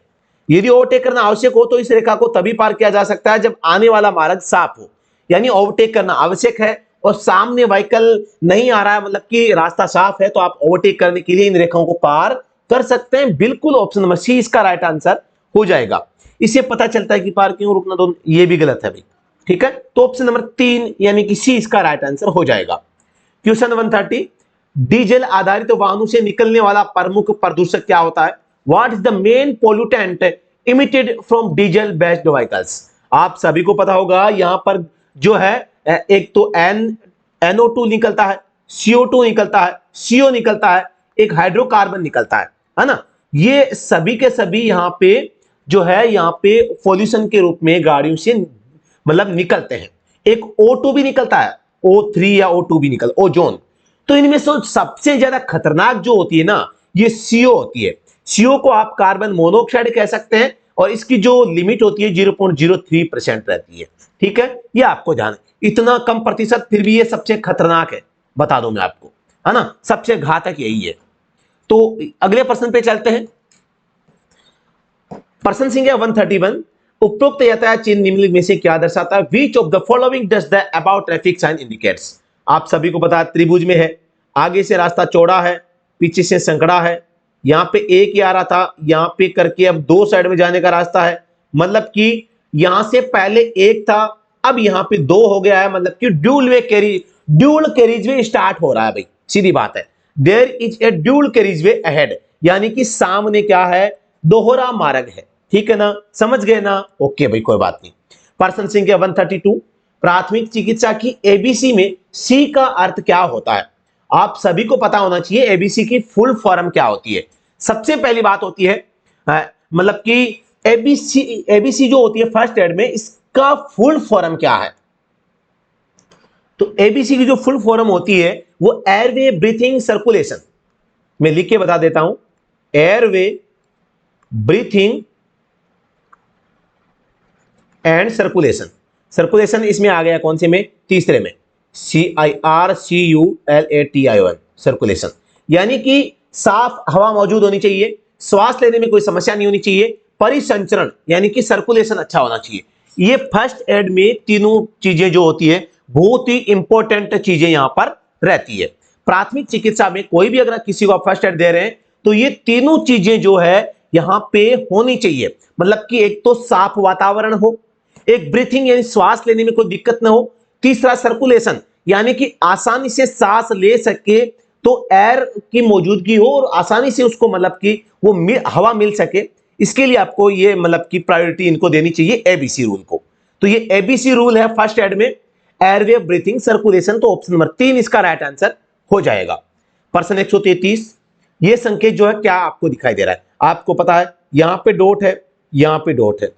यदि ओवरटेक करना आवश्यक हो तो इस रेखा को तभी पार किया जा सकता है जब आने वाला मार्ग साफ हो, यानी ओवरटेक करना आवश्यक है और सामने व्हीकल नहीं आ रहा है, मतलब कि रास्ता साफ है, तो आप ओवरटेक करने के लिए इन रेखाओं को पार कर सकते हैं। बिल्कुल ऑप्शन नंबर सी इसका राइट आंसर हो जाएगा। इससे पता चलता है कि पार क्यों रुकना, दोनों ये भी गलत है भाई, ठीक है। तो ऑप्शन नंबर 3 यानी कि सी इसका राइट आंसर हो जाएगा। क्वेश्चन 130, डीजल आधारित वाहनों से निकलने वाला प्रमुख प्रदूषक क्या होता है? What is the main pollutant emitted from diesel based vehicles. आप सभी को पता होगा यहां पर जो है एक तो NO2 निकलता है, CO2 निकलता है, CO निकलता है, एक हाइड्रोकार्बन निकलता है ना। ये सभी के सभी यहां पे जो है यहां पे पॉल्यूशन के रूप में गाड़ियों से मतलब निकलते हैं। एक O2 भी निकलता है, O3 या O2 भी निकल, ओजोन। तो इनमें से सबसे ज्यादा खतरनाक जो होती है ना, ये CO होती है। CO को आप कार्बन मोनोऑक्साइड कह सकते हैं और इसकी जो लिमिट होती है 0.03% रहती है। ठीक है, ये आपको जाना, इतना कम प्रतिशत फिर भी ये सबसे खतरनाक है, बता दूं मैं आपको, है ना, सबसे घातक यही है। तो अगले प्रश्न पे चलते हैं। प्रश्न संख्या 131, उपरोक्त यातायात चिन्ह निम्नलिखित में से क्या दर्शाता है? Which of the following does the above traffic sign indicates? आप सभी को पता है त्रिभुज में है, आगे से रास्ता चौड़ा है, पीछे से संकड़ा है, यहां पे एक ही आ रहा था, यहां पे करके अब दो साइड में जाने का रास्ता है, मतलब कि यहां से पहले एक था, अब यहां पे दो हो गया है, मतलब कि ड्यूल कैरिज वे स्टार्ट हो रहा है भाई, सीधी बात है। There is a dual carriage way ahead, यानी कि सामने क्या है, दोहरा मार्ग है। ठीक है ना, समझ गए ना? ओके भाई, कोई बात नहीं। प्रश्न संख्या 132, प्राथमिक चिकित्सा की एबीसी में सी का अर्थ क्या होता है? आप सभी को पता होना चाहिए एबीसी की फुल फॉर्म क्या होती है। सबसे पहली बात होती है मतलब कि एबीसी जो होती है फर्स्ट एड में, इसका फुल फॉर्म क्या है? तो एबीसी की जो फुल फॉर्म होती है वो एयरवे ब्रीथिंग सर्कुलेशन, मैं लिख के बता देता हूं, airway breathing and circulation. Circulation इसमें आ गया कौन से में? तीसरे में, CIRCULATION, सर्कुलेशन, यानी कि साफ हवा मौजूद होनी चाहिए, श्वास लेने में कोई समस्या नहीं होनी चाहिए, परिसंचरण यानी कि सर्कुलेशन अच्छा होना चाहिए। ये फर्स्ट एड में तीनों चीजें जो होती है बहुत ही इंपॉर्टेंट चीजें यहां पर रहती है। प्राथमिक चिकित्सा में कोई भी अगर किसी को आप फर्स्ट एड दे रहे हैं तो ये तीनों चीजें जो है यहां पे होनी चाहिए, मतलब कि एक तो साफ वातावरण हो, एक ब्रीथिंग यानी श्वास लेने में कोई दिक्कत ना हो, तीसरा सर्कुलेशन यानी कि आसानी से सांस ले सके, तो एयर की मौजूदगी हो और आसानी से उसको मतलब कि वो हवा मिल सके, इसके लिए आपको ये मतलब कि प्रायोरिटी इनको देनी चाहिए एबीसी रूल को। तो ये एबीसी रूल है फर्स्ट एड में, एयरवे ब्रीथिंग सर्कुलेशन, तो ऑप्शन नंबर 3 इसका राइट आंसर हो जाएगा। प्रश्न 133, ये संकेत जो है क्या आपको दिखाई दे रहा है? आपको पता है यहां पे डॉट है, यहां पे डॉट है,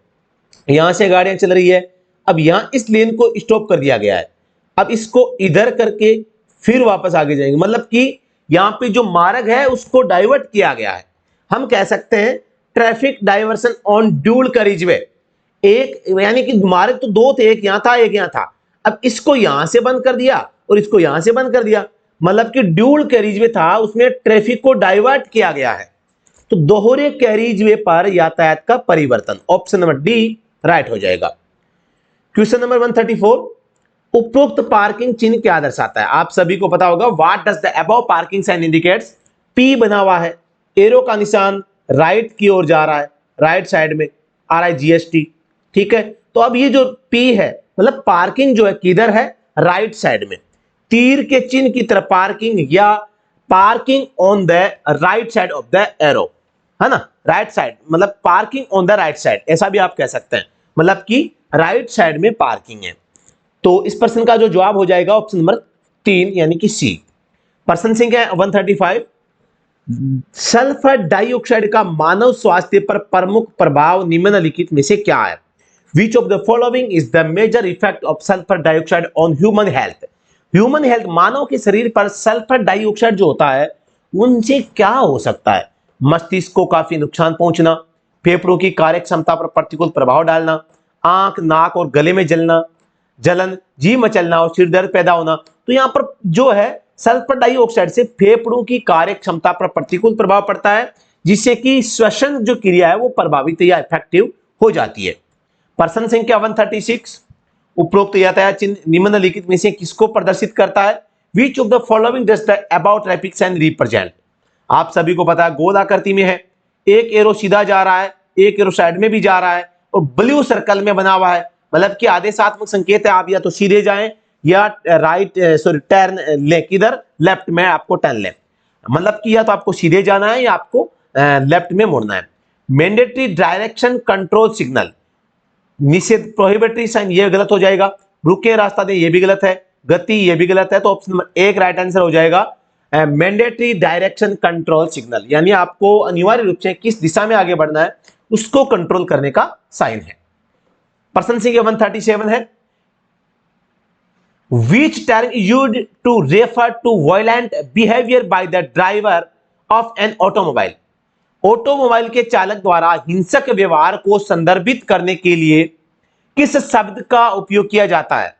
यहां से गाड़ियां चल रही है, अब यहां इस लेन को स्टॉप कर दिया गया है, अब इसको इधर करके फिर वापस आगे जाएंगे, मतलब कि यहां पे जो मार्ग है उसको डाइवर्ट किया गया है। हम कह सकते हैं traffic diversion on dual carriageway, एक यानी कि मार्ग तो दो थे, एक यहां था एक यहां था, अब इसको यहां से बंद कर दिया और इसको यहां से बंद कर दिया, मतलब कि ड्यूल कैरिजवे था उसमें ट्रैफिक को डाइवर्ट किया गया है। तो दोहरे कैरिजवे पर यातायात का परिवर्तन, ऑप्शन नंबर डी राइट हो जाएगा। क्वेश्चन नंबर 134, उपरोक्त पार्किंग चिन्ह क्या दर्शाता है? आप सभी को पता होगा, what does the above parking sign indicates? P बना हुआ है, एरो का निशान राइट की ओर जा रहा है, राइट साइड में RIGST। ठीक है, तो अब ये जो पी है मतलब पार्किंग जो है किधर है? राइट साइड में, तीर के चिन्ह की तरफ पार्किंग या parking on the right side of the arrow, है ना, राइट साइड मतलब parking on the right side, ऐसा भी आप कह सकते हैं, मतलब कि राइट साइड में पार्किंग है। तो इस प्रश्न का जो जवाब हो जाएगा ऑप्शन नंबर 3 यानी कि सी। प्रश्न संख्या 135, सल्फर डाइऑक्साइड का मानव स्वास्थ्य पर प्रमुख प्रभाव निम्नलिखित में से क्या है? Which of the following is the major effect of sulfur dioxide on human health? Human health, मानव के शरीर पर सल्फर डाइऑक्साइड जो होता है उनसे क्या हो सकता है? मस्तिष्क को काफी नुकसान पहुंचना, फेफड़ों की कार्य क्षमता पर प्रतिकूल प्रभाव डालना, आंख नाक और गले में जलन, जी मचलना और सिर दर्द पैदा होना। तो यहां पर जो है सल्फर डाइऑक्साइड से फेफड़ों की कार्य क्षमता पर प्रतिकूल प्रभाव पड़ता है, जिससे कि श्वसन जो क्रिया है वो प्रभावित या इफेक्टिव हो जाती है। प्रश्न संख्या 136, उपरोक्त यातायात चिन्ह निम्नलिखित में से किसको प्रदर्शित करता है? Which of the following does the above traffic sign represent? आप सभी को पता है गोल आकृति में है, एक एरो सीधा जा रहा है, एक एरो साइड में भी जा रहा है और ब्लू सर्कल में बना हुआ है, मतलब कि आदेशात्मक संकेत है, आप या तो सीधे जाएं या टर्न ले, किधर? लेफ्ट में आपको टर्न ले, मतलब कि या तो आपको सीधे जाना है या आपको लेफ्ट में मुड़ना है। मैंडेटरी डायरेक्शन कंट्रोल सिग्नल, निषेध प्रोहिबिटरी साइन, ये गलत हो जाएगा। रुके रास्ता दे, ये भी गलत है। गति, ये भी गलत है। तो ऑप्शन नंबर 1 राइट आंसर हो जाएगा। मैंडेटरी डायरेक्शन कंट्रोल सिग्नल, यानी आपको अनिवार्य रूप से किस दिशा में आगे बढ़ना है उसको कंट्रोल करने का साइन है। प्रश्न संख्या 137 है, Which term is used to refer to violent behavior by the driver of an automobile? Automobile के चालक द्वारा हिंसक व्यवहार को संदर्भित करने के लिए किस शब्द का उपयोग किया जाता है?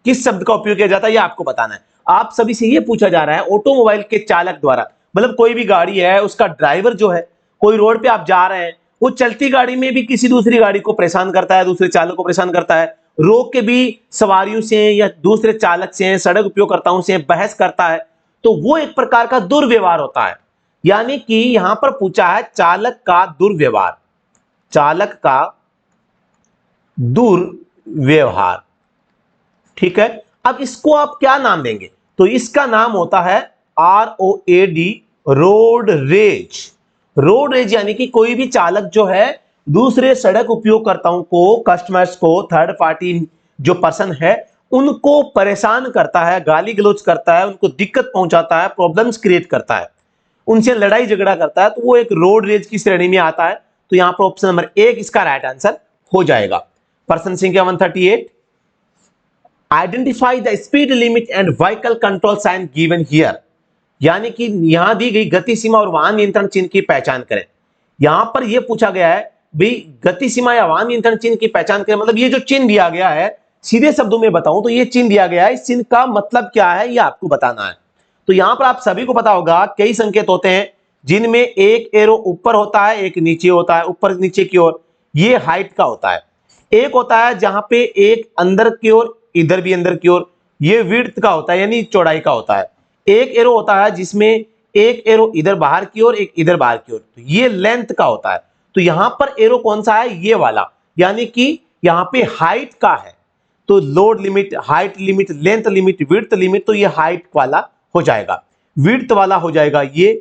किस शब्द का उपयोग किया जाता है, ये आपको बताना है। आप सभी से ये पूछा जा रहा है ऑटोमोबाइल के चालक द्वारा, मतलब कोई भी गाड़ी है उसका ड्राइवर जो है, कोई रोड पे आप जा रहे हैं, वो चलती गाड़ी में भी किसी दूसरी गाड़ी को परेशान करता है, दूसरे चालक को परेशान करता है, रोक के भी सवारियों से या दूसरे चालक से, सड़क उपयोगकर्ताओं से बहस करता है, तो वो एक प्रकार का दुर्व्यवहार होता है। यानी कि यहां पर पूछा है चालक का दुर्व्यवहार, चालक का दुर्व्यवहार, ठीक है। अब इसको आप क्या नाम देंगे? तो इसका नाम होता है ROAD, road rage. Road rage यानी कि कोई भी चालक जो है दूसरे सड़क उपयोगकर्ताओं को, कस्टमर्स को, थर्ड पार्टी जो पर्सन है उनको परेशान करता है, गाली गलौज करता है, उनको दिक्कत पहुंचाता है, प्रॉब्लम्स क्रिएट करता है, उनसे लड़ाई झगड़ा करता है, तो वो एक रोड रेज की श्रेणी में आता है। तो यहां पर ऑप्शन नंबर 1 इसका राइट आंसर हो जाएगा। प्रश्न संख्या 138, identify the speed limit and vehicle control sign given here. यानी कि यहां दी गई गति सीमा और वाहन नियंत्रण चिन्ह की पहचान करें। यहां पर यह पूछा गया है भाई गति सीमा या वाहन नियंत्रण चिन्ह की पहचान करें, मतलब ये जो चिन्ह दिया गया है, सीधे शब्दों में बताऊं तो ये चिन्ह दिया गया है, इस चिन्ह का मतलब क्या है ये आपको बताना है। तो यहां पर आप सभी को पता होगा कई संकेत होते हैं जिनमें एक एरो ऊपर होता है, एक नीचे होता है, ऊपर नीचे की ओर, ये हाइट का होता है। एक होता है जहां पे एक अंदर की ओर, इधर भी अंदर की ओर, ये विड्थ का होता है यानी चौड़ाई का होता है। एक एरो होता है जिसमें एक एरो इधर बाहर की ओर, एक इधर बाहर की ओर, तो ये लेंथ का होता है। तो यहां पर एरो कौन सा है? ये वाला, यानी कि यहां पे हाइट का है। तो load limit, height limit, length limit, width limit, तो ये हाइट वाला हो जाएगा, विड्थ वाला हो जाएगा ये,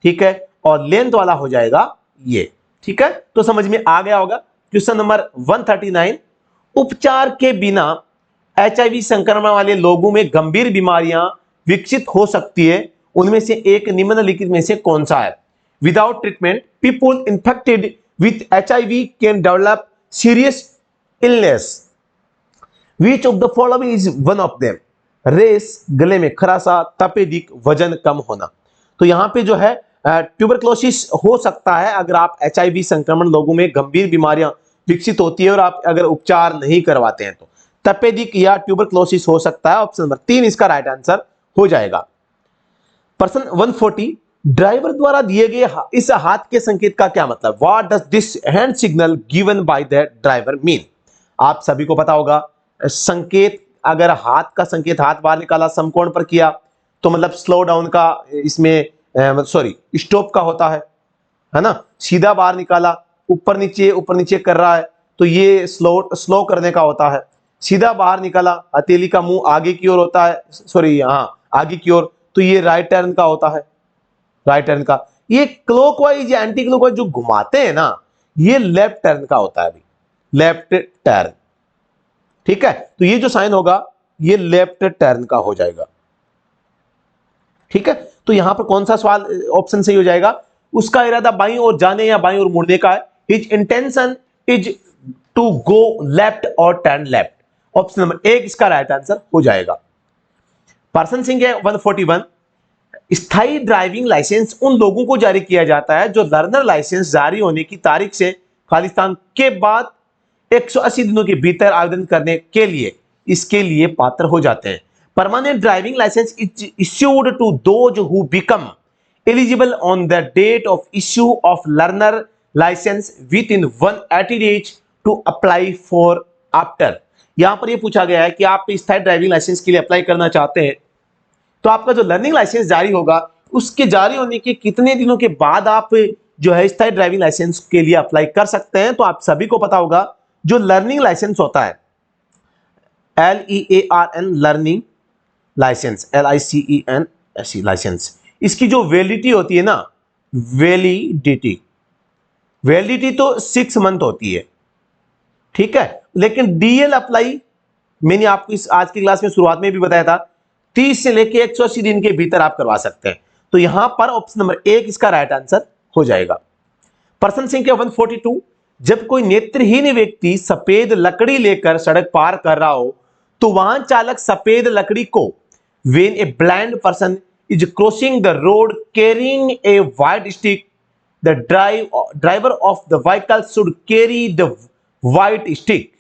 ठीक है, और लेंथ वाला हो जाएगा ये, ठीक है। तो समझ में आ गया होगा। क्वेश्चन नंबर 139, उपचार के बिना HIV संक्रमण वाले लोगों में गंभीर बीमारियां विकसित हो सकती है, उनमें से एक निम्नलिखित में से कौन सा है? Without treatment people infected with HIV can develop serious illness, which of the following is one of them? रेस, गले में खराशा, तपेदिक, वजन कम होना। तो यहां पे जो है ट्यूबरक्लोसिस हो सकता है अगर आप HIV संक्रमण लोगों में गंभीर बीमारियां विकसित होती है और आप अगर उपचार नहीं करवाते हैं तो तपेदिक या ट्यूबरक्लोसिस हो सकता है। ऑप्शन नंबर 3 इसका राइट आंसर हो जाएगा। प्रश्न 140, ड्राइवर द्वारा दिए गए इस हाथ के संकेत का क्या मतलब? What does this hand signal given by the driver mean? आप सभी को पता होगा संकेत, अगर हाथ का संकेत, हाथ बाहर निकाला, समकोण पर किया तो मतलब स्लो डाउन का, इसमें सॉरी स्टॉप का होता है ना। सीधा बाहर निकाला, ऊपर नीचे कर रहा है तो ये स्लो करने का होता है। सीधा बाहर निकाला, हथेली का मुंह आगे की ओर होता है, सॉरी हाँ आगे की ओर, तो ये राइट टर्न का होता है, राइट टर्न का। ये क्लॉकवाइज या एंटी क्लॉकवाइज जो घुमाते हैं ना, ये लेफ्ट टर्न का होता है, लेफ्ट टर्न, ठीक है। तो ये जो साइन होगा ये लेफ्ट टर्न का हो जाएगा, ठीक है। तो यहां पर कौन सा सवाल ऑप्शन सही हो जाएगा? उसका इरादा बाईं ओर जाने या बाईं ओर मुड़ने का है। His intention is to go left or turn left. Option number 1 इसका राइट आंसर हो जाएगा। पर्सन संख्या 141, स्थायी ड्राइविंग लाइसेंस उन लोगों को जारी किया जाता है जो लर्नर लाइसेंस जारी होने की तारीख से खालिस्तान के बाद 180 दिनों के भीतर आवेदन करने के लिए इसके लिए पात्र हो जाते हैं। Permanent driving licence is issued to those who become eligible on the date of issue of learner licence within 180 days to apply for after. यहां पर यह पूछा गया है कि आप स्थायी ड्राइविंग लाइसेंस के लिए अप्लाई करना चाहते हैं तो आपका जो लर्निंग लाइसेंस जारी होगा उसके जारी होने के कितने दिनों के बाद आप जो है स्थायी ड्राइविंग लाइसेंस के लिए अप्लाई कर सकते हैं? तो आप सभी को पता होगा जो लर्निंग लाइसेंस होता है, LEARN learning licence, LICENS licence, इसकी जो वैलिडिटी होती है ना, वैलिडिटी तो 6 मंथ होती है, ठीक है। लेकिन DL अप्लाई मैंने आपको इस आज की क्लास में शुरुआत में भी बताया था 30 से लेके 180 दिन के भीतर आप करवा सकते हैं। तो यहां पर ऑप्शन नंबर 1 इसका राइट आंसर हो जाएगा। प्रश्न संख्या 142, जब कोई नेत्रहीन व्यक्ति सफेद लकड़ी लेकर सड़क पार कर रहा हो तो वाहन चालक सफेद लकड़ी को when a blind person is crossing the road carrying a white stick, the driver of the vehicle should carry the white stick.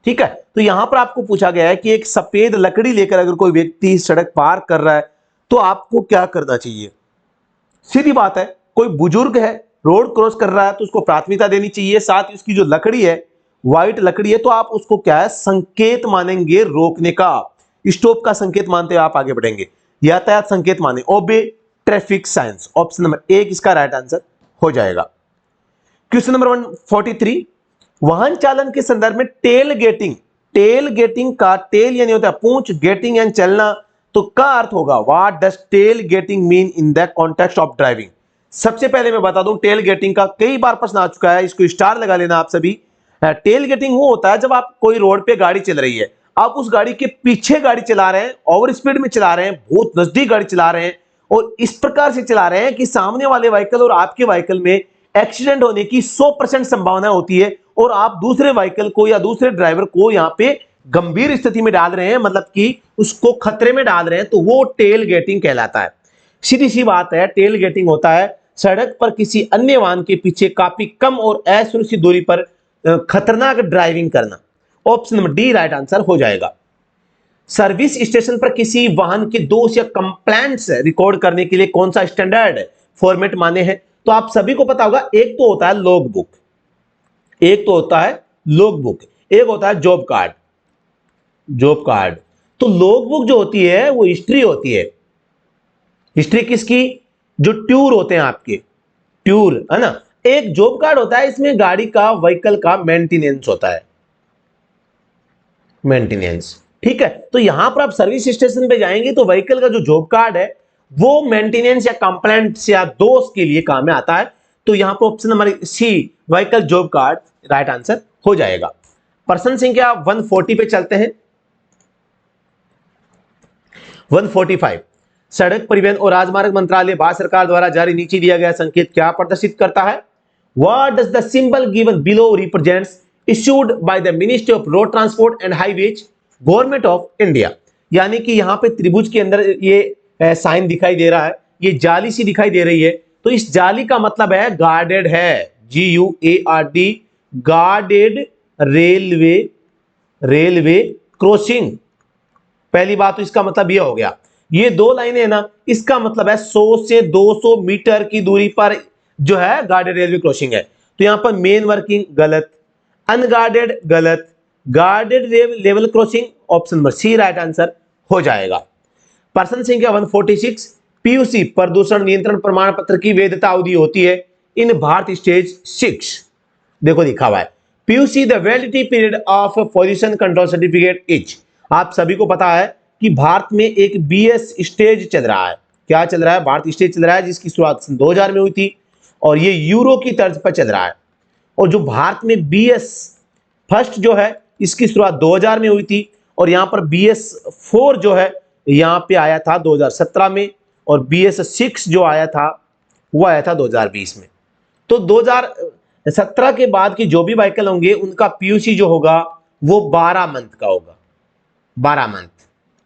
ठीक है, तो यहां पर आपको पूछा गया है कि एक सफेद लकड़ी लेकर अगर कोई व्यक्ति सड़क पार कर रहा है तो आपको क्या करना चाहिए। सीधी बात है, कोई बुजुर्ग है रोड क्रॉस कर रहा है तो उसको प्राथमिकता देनी चाहिए, साथ ही उसकी जो लकड़ी है व्हाइट लकड़ी है तो आप उसको क्या है संकेत मानेंगे रोकने का, स्टॉप का संकेत मानते हुए आप आगे बढ़ेंगे, यातायात संकेत माने, ओबे ट्रैफिक साइंस। ऑप्शन नंबर 1 इसका राइट आंसर हो जाएगा। क्वेश्चन नंबर 143, वाहन चालन के संदर्भ में टेल गेटिंग का टेल यानी होता है पूंछ, गेटिंग यानी चलना, तो का अर्थ होगा what does tailgating mean in the context of driving. सबसे पहले मैं बता दूं टेल गेटिंग का कई बार प्रश्न आ चुका है, इसको स्टार लगा लेना आप सभी। टेल गेटिंग वो होता है जब आप कोई रोड पे गाड़ी चल रही है, आप उस गाड़ी के पीछे गाड़ी चला रहे हैं, ओवर स्पीड में चला रहे हैं, बहुत नजदीक गाड़ी चला रहे हैं और इस प्रकार से चला रहे हैं कि सामने वाले व्हीकल और आपके व्हीकल में एक्सीडेंट होने की 100% संभावना होती है और आप दूसरे व्हीकल को या दूसरे ड्राइवर को यहां पे गंभीर स्थिति में डाल रहे हैं, मतलब कि उसको खतरे में डाल रहे हैं, तो वो टेल गेटिंग कहलाता है। सीधी सी बात है, टेल गेटिंग होता है सड़क पर किसी अन्य वाहन के पीछे काफी कम और असुरक्षित दूरी पर खतरनाक ड्राइविंग करना। Option number D right answer हो जाएगा। सर्विस स्टेशन पर किसी वाहन के दोष या कंप्लेंट्स रिकॉर्ड करने के लिए कौन सा स्टैंडर्ड फॉर्मेट माने हैं, तो आप सभी को पता होगा, एक तो होता है लॉग बुक, एक होता है जॉब कार्ड। तो लॉग बुक जो होती है वो हिस्ट्री होती है, हिस्ट्री किसकी, जो टूर होते हैं आपके, टूर है ना। एक जॉब कार्ड होता है, इसमें गाड़ी का व्हीकल का मेंटेनेंस होता है, मेंटेनेंस। ठीक है, तो यहां पर आप सर्विस स्टेशन पे जाएंगे तो व्हीकल का जो जॉब कार्ड है वो मेंटेनेंस या कंप्लेंट्स या दोष के लिए काम में आता है। तो यहां पर option number C vehicle job card right answer हो जाएगा। प्रश्न संख्या 140 पे चलते हैं। 145, सड़क परिवहन और राजमार्ग मंत्रालय भारत सरकार द्वारा जारी नीचे दिया गया संकेत क्या प्रदर्शित करता है। What does the symbol given below represents issued by the Ministry of Road Transport and Highways, Government of India। यानी कि यहां पे त्रिभुज के अंदर ये साइन दिखाई दे रहा है, ये जाली सी दिखाई दे रही है, तो इस जाली का मतलब है गार्डेड है, GUARD, गार्डेड रेलवे क्रॉसिंग। पहली बात तो इसका मतलब यह हो गया, ये दो लाइनें है ना, इसका मतलब है 100 से 200 मीटर की दूरी पर जो है गार्डेड रेलवे क्रॉसिंग है। तो यहां पर मेन वर्किंग गलत, अनगार्डेड गलत, guarded level crossing option number C right answer हो जाएगा। प्रश्न संख्या 146, पीयूसी प्रदूषण नियंत्रण प्रमाण पत्र की वैधता अवधि होती है इन भारत स्टेज 6। देखो लिखा हुआ है PUC the validity period of pollution control certificate is. आप सभी को पता है कि भारत में एक बीएस स्टेज चल रहा है, क्या चल रहा है, भारत स्टेज चल रहा है, जिसकी शुरुआत 2000 में हुई थी और ये यूरो की तर्ज पर चल रहा है। और जो भारत में बीएस फर्स्ट जो है इसकी शुरुआत 2000 में हुई थी और यहाँ पर BS4 जो है यहाँ पे आया था 2017 में और BS6 जो आया था वो आया था 2020 में। तो 2017 के बाद की जो भी व्हीकल होंगे उनका पीयूसी जो होगा वो 12 मंथ का होगा, 12 मंथ।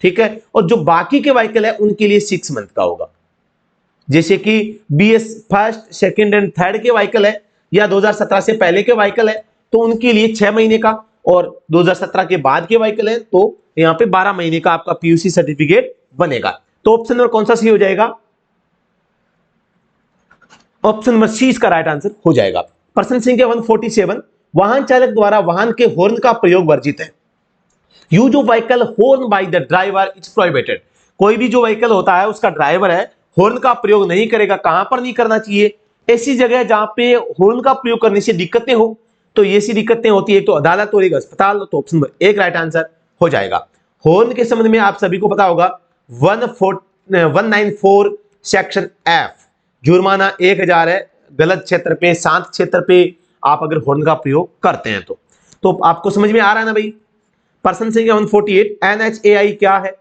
ठीक है, और जो बाकी के व्हीकल है उनके लिए 6 मंथ का होगा। जैसे कि BS first second and third के व्हीकल है या 2017 से पहले के व्हीकल है तो उनके लिए 6 महीने का, और 2017 के बाद के व्हीकल है तो यहाँ पे 12 महीने का आपका पीयूसी सर्टिफिकेट बनेगा। तो ऑप्शन नंबर कौन सा सही हो जाएगा, ऑप्शन नंबर सी इसका राइट आंसर हो जाएगा। प्रश्न संख्या 147, वाहन चालक द्वारा वाहन के हॉर्न का प्रयोग वर्जित है। Use of vehicle horn by the driver is prohibited. कोई भी जो व्हीकल होता है उसका ड्राइवर है हॉर्न का प्रयोग नहीं करेगा। कहां पर नहीं करना चाहिए, ऐसी जगह जहां पे हॉर्न का प्रयोग करने से दिक्कतें हो, तो ऐसी दिक्कतें होती है एक तो अदालत और एक अस्पताल, तो ऑप्शन नंबर 1 राइट आंसर हो जाएगा। हॉर्न के संबंध में आप सभी को पता होगा 194 सेक्शन F, जुर्माना 1000 है गलत क्षेत्र पे, शांत क्षेत्र पे आप अगर हॉर्न का प्रयोग करते हैं तो आपको समझ में आ रहा है ना भाई। प्रश्न संख्या 148, NHAI क्या है,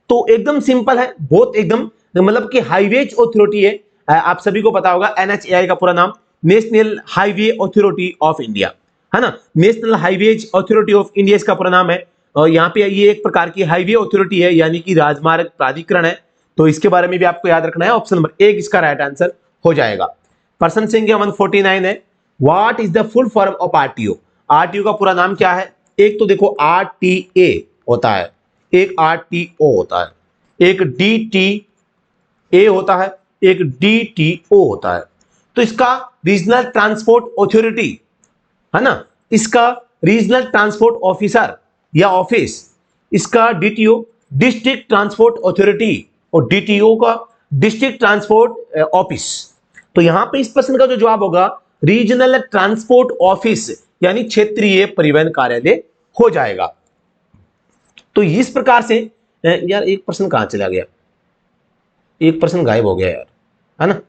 तो एकदम सिंपल है, बहुत एकदम, मतलब कि हाईवेज अथॉरिटी है। आप सभी को पता होगा NHAI का पूरा नाम national highway authority of India है ना, national highways authority of India इसका पूरा नाम है। यहाँ पे ये एक प्रकार की हाईवे अथॉरिटी है, यानी कि राजमार्ग प्राधिकरण है। तो इसके बारे में भी आपको याद रखना है। ऑप्शन नंबर 1 इसका राइट आंसर हो जाएगा। प्रश्न संख्या 149 है, what is the full form of RTO? RTO का पूरा नाम क्या है? एक तो देखो आरटीए होता है, एक आरटीओ होता है, एक डीटीए होता है, एक डीटीओ होता है। तो इसका रीजनल ट्रांसपोर्ट अथॉरिटी है ना, इसका रीजनल ट्रांसपोर्ट ऑफिसर या ऑफिस, इसका डीटीओ डिस्ट्रिक्ट ट्रांसपोर्ट अथॉरिटी, और डीटीओ का डिस्ट्रिक्ट ट्रांसपोर्ट ऑफिस। तो यहां पे इस प्रश्न का जो जवाब होगा रीजनल ट्रांसपोर्ट ऑफिस, यानी क्षेत्रीय परिवहन कार्यालय हो जाएगा। तो इस प्रकार से यार एक प्रश्न कहां चला गया, एक प्रश्न गायब हो गया यार, है ना।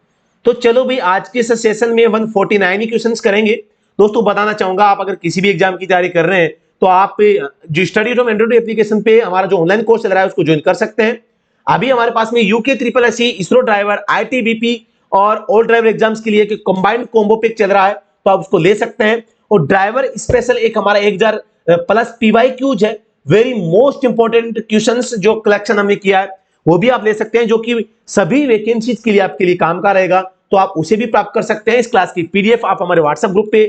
तो चलो भाई आज के इस सेशन में 149 ही क्वेश्चंस करेंगे। दोस्तों बताना चाहूंगा, आप अगर किसी भी एग्जाम की तैयारी कर रहे हैं तो आप जो स्टडी फ्रॉम एंड्रॉइड एप्लीकेशन पे हमारा जो ऑनलाइन कोर्स चल रहा है उसको ज्वाइन कर सकते हैं। अभी हमारे पास में UK triple SC, ISRO driver, ITBP और ऑल ड्राइवर एग्जाम्स के लिए कंबाइंड कॉम्बो पैक चल रहा है, तो आप उसको ले सकते हैं। और ड्राइवर स्पेशल एक हमारा 1000 प्लस पीवाईक्यूज है, वेरी मोस्ट इंपॉर्टेंट क्वेश्चंस जो कलेक्शन हमने किया है वो भी आप ले सकते हैं, जो कि सभी वैकेंसीज के लिए आपके लिए काम का रहेगा। तो आप उसे भी प्राप्त कर सकते हैं। इस क्लास की पीडीएफ आप हमारे व्हाट्सएप ग्रुप पे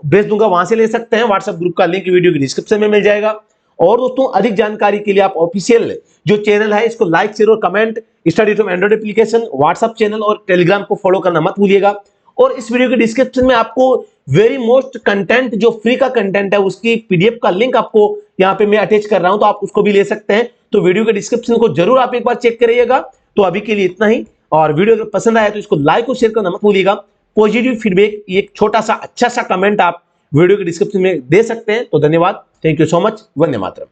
भेज दूंगा, वहां से ले सकते हैं। व्हाट्सएप ग्रुप का लिंक वीडियो की डिस्क्रिप्शन में मिल जाएगा। और दोस्तों अधिक जानकारी के लिए आप ऑफिशियल जो चैनल है इसको लाइक, शेयर और comment, study from Android application, WhatsApp channel और टेलीग्राम को फॉलो करना मत भूलिएगा। और इस वीडियो के डिस्क्रिप्शन में आपको वेरी मोस्ट कंटेंट जो फ्री का कंटेंट है उसकी पीडीएफ का लिंक आपको यहाँ पे मैं अटैच कर रहा हूं, तो आप उसको भी ले सकते हैं। तो वीडियो के डिस्क्रिप्शन को जरूर आप एक बार चेक करिएगा। तो अभी के लिए इतना ही, और वीडियो अगर पसंद आया तो इसको लाइक और शेयर करना मत भूलिएगा। पॉजिटिव फीडबैक, एक छोटा सा अच्छा सा कमेंट आप वीडियो के डिस्क्रिप्शन में दे सकते हैं। तो धन्यवाद, thank you so much, Vande Mataram.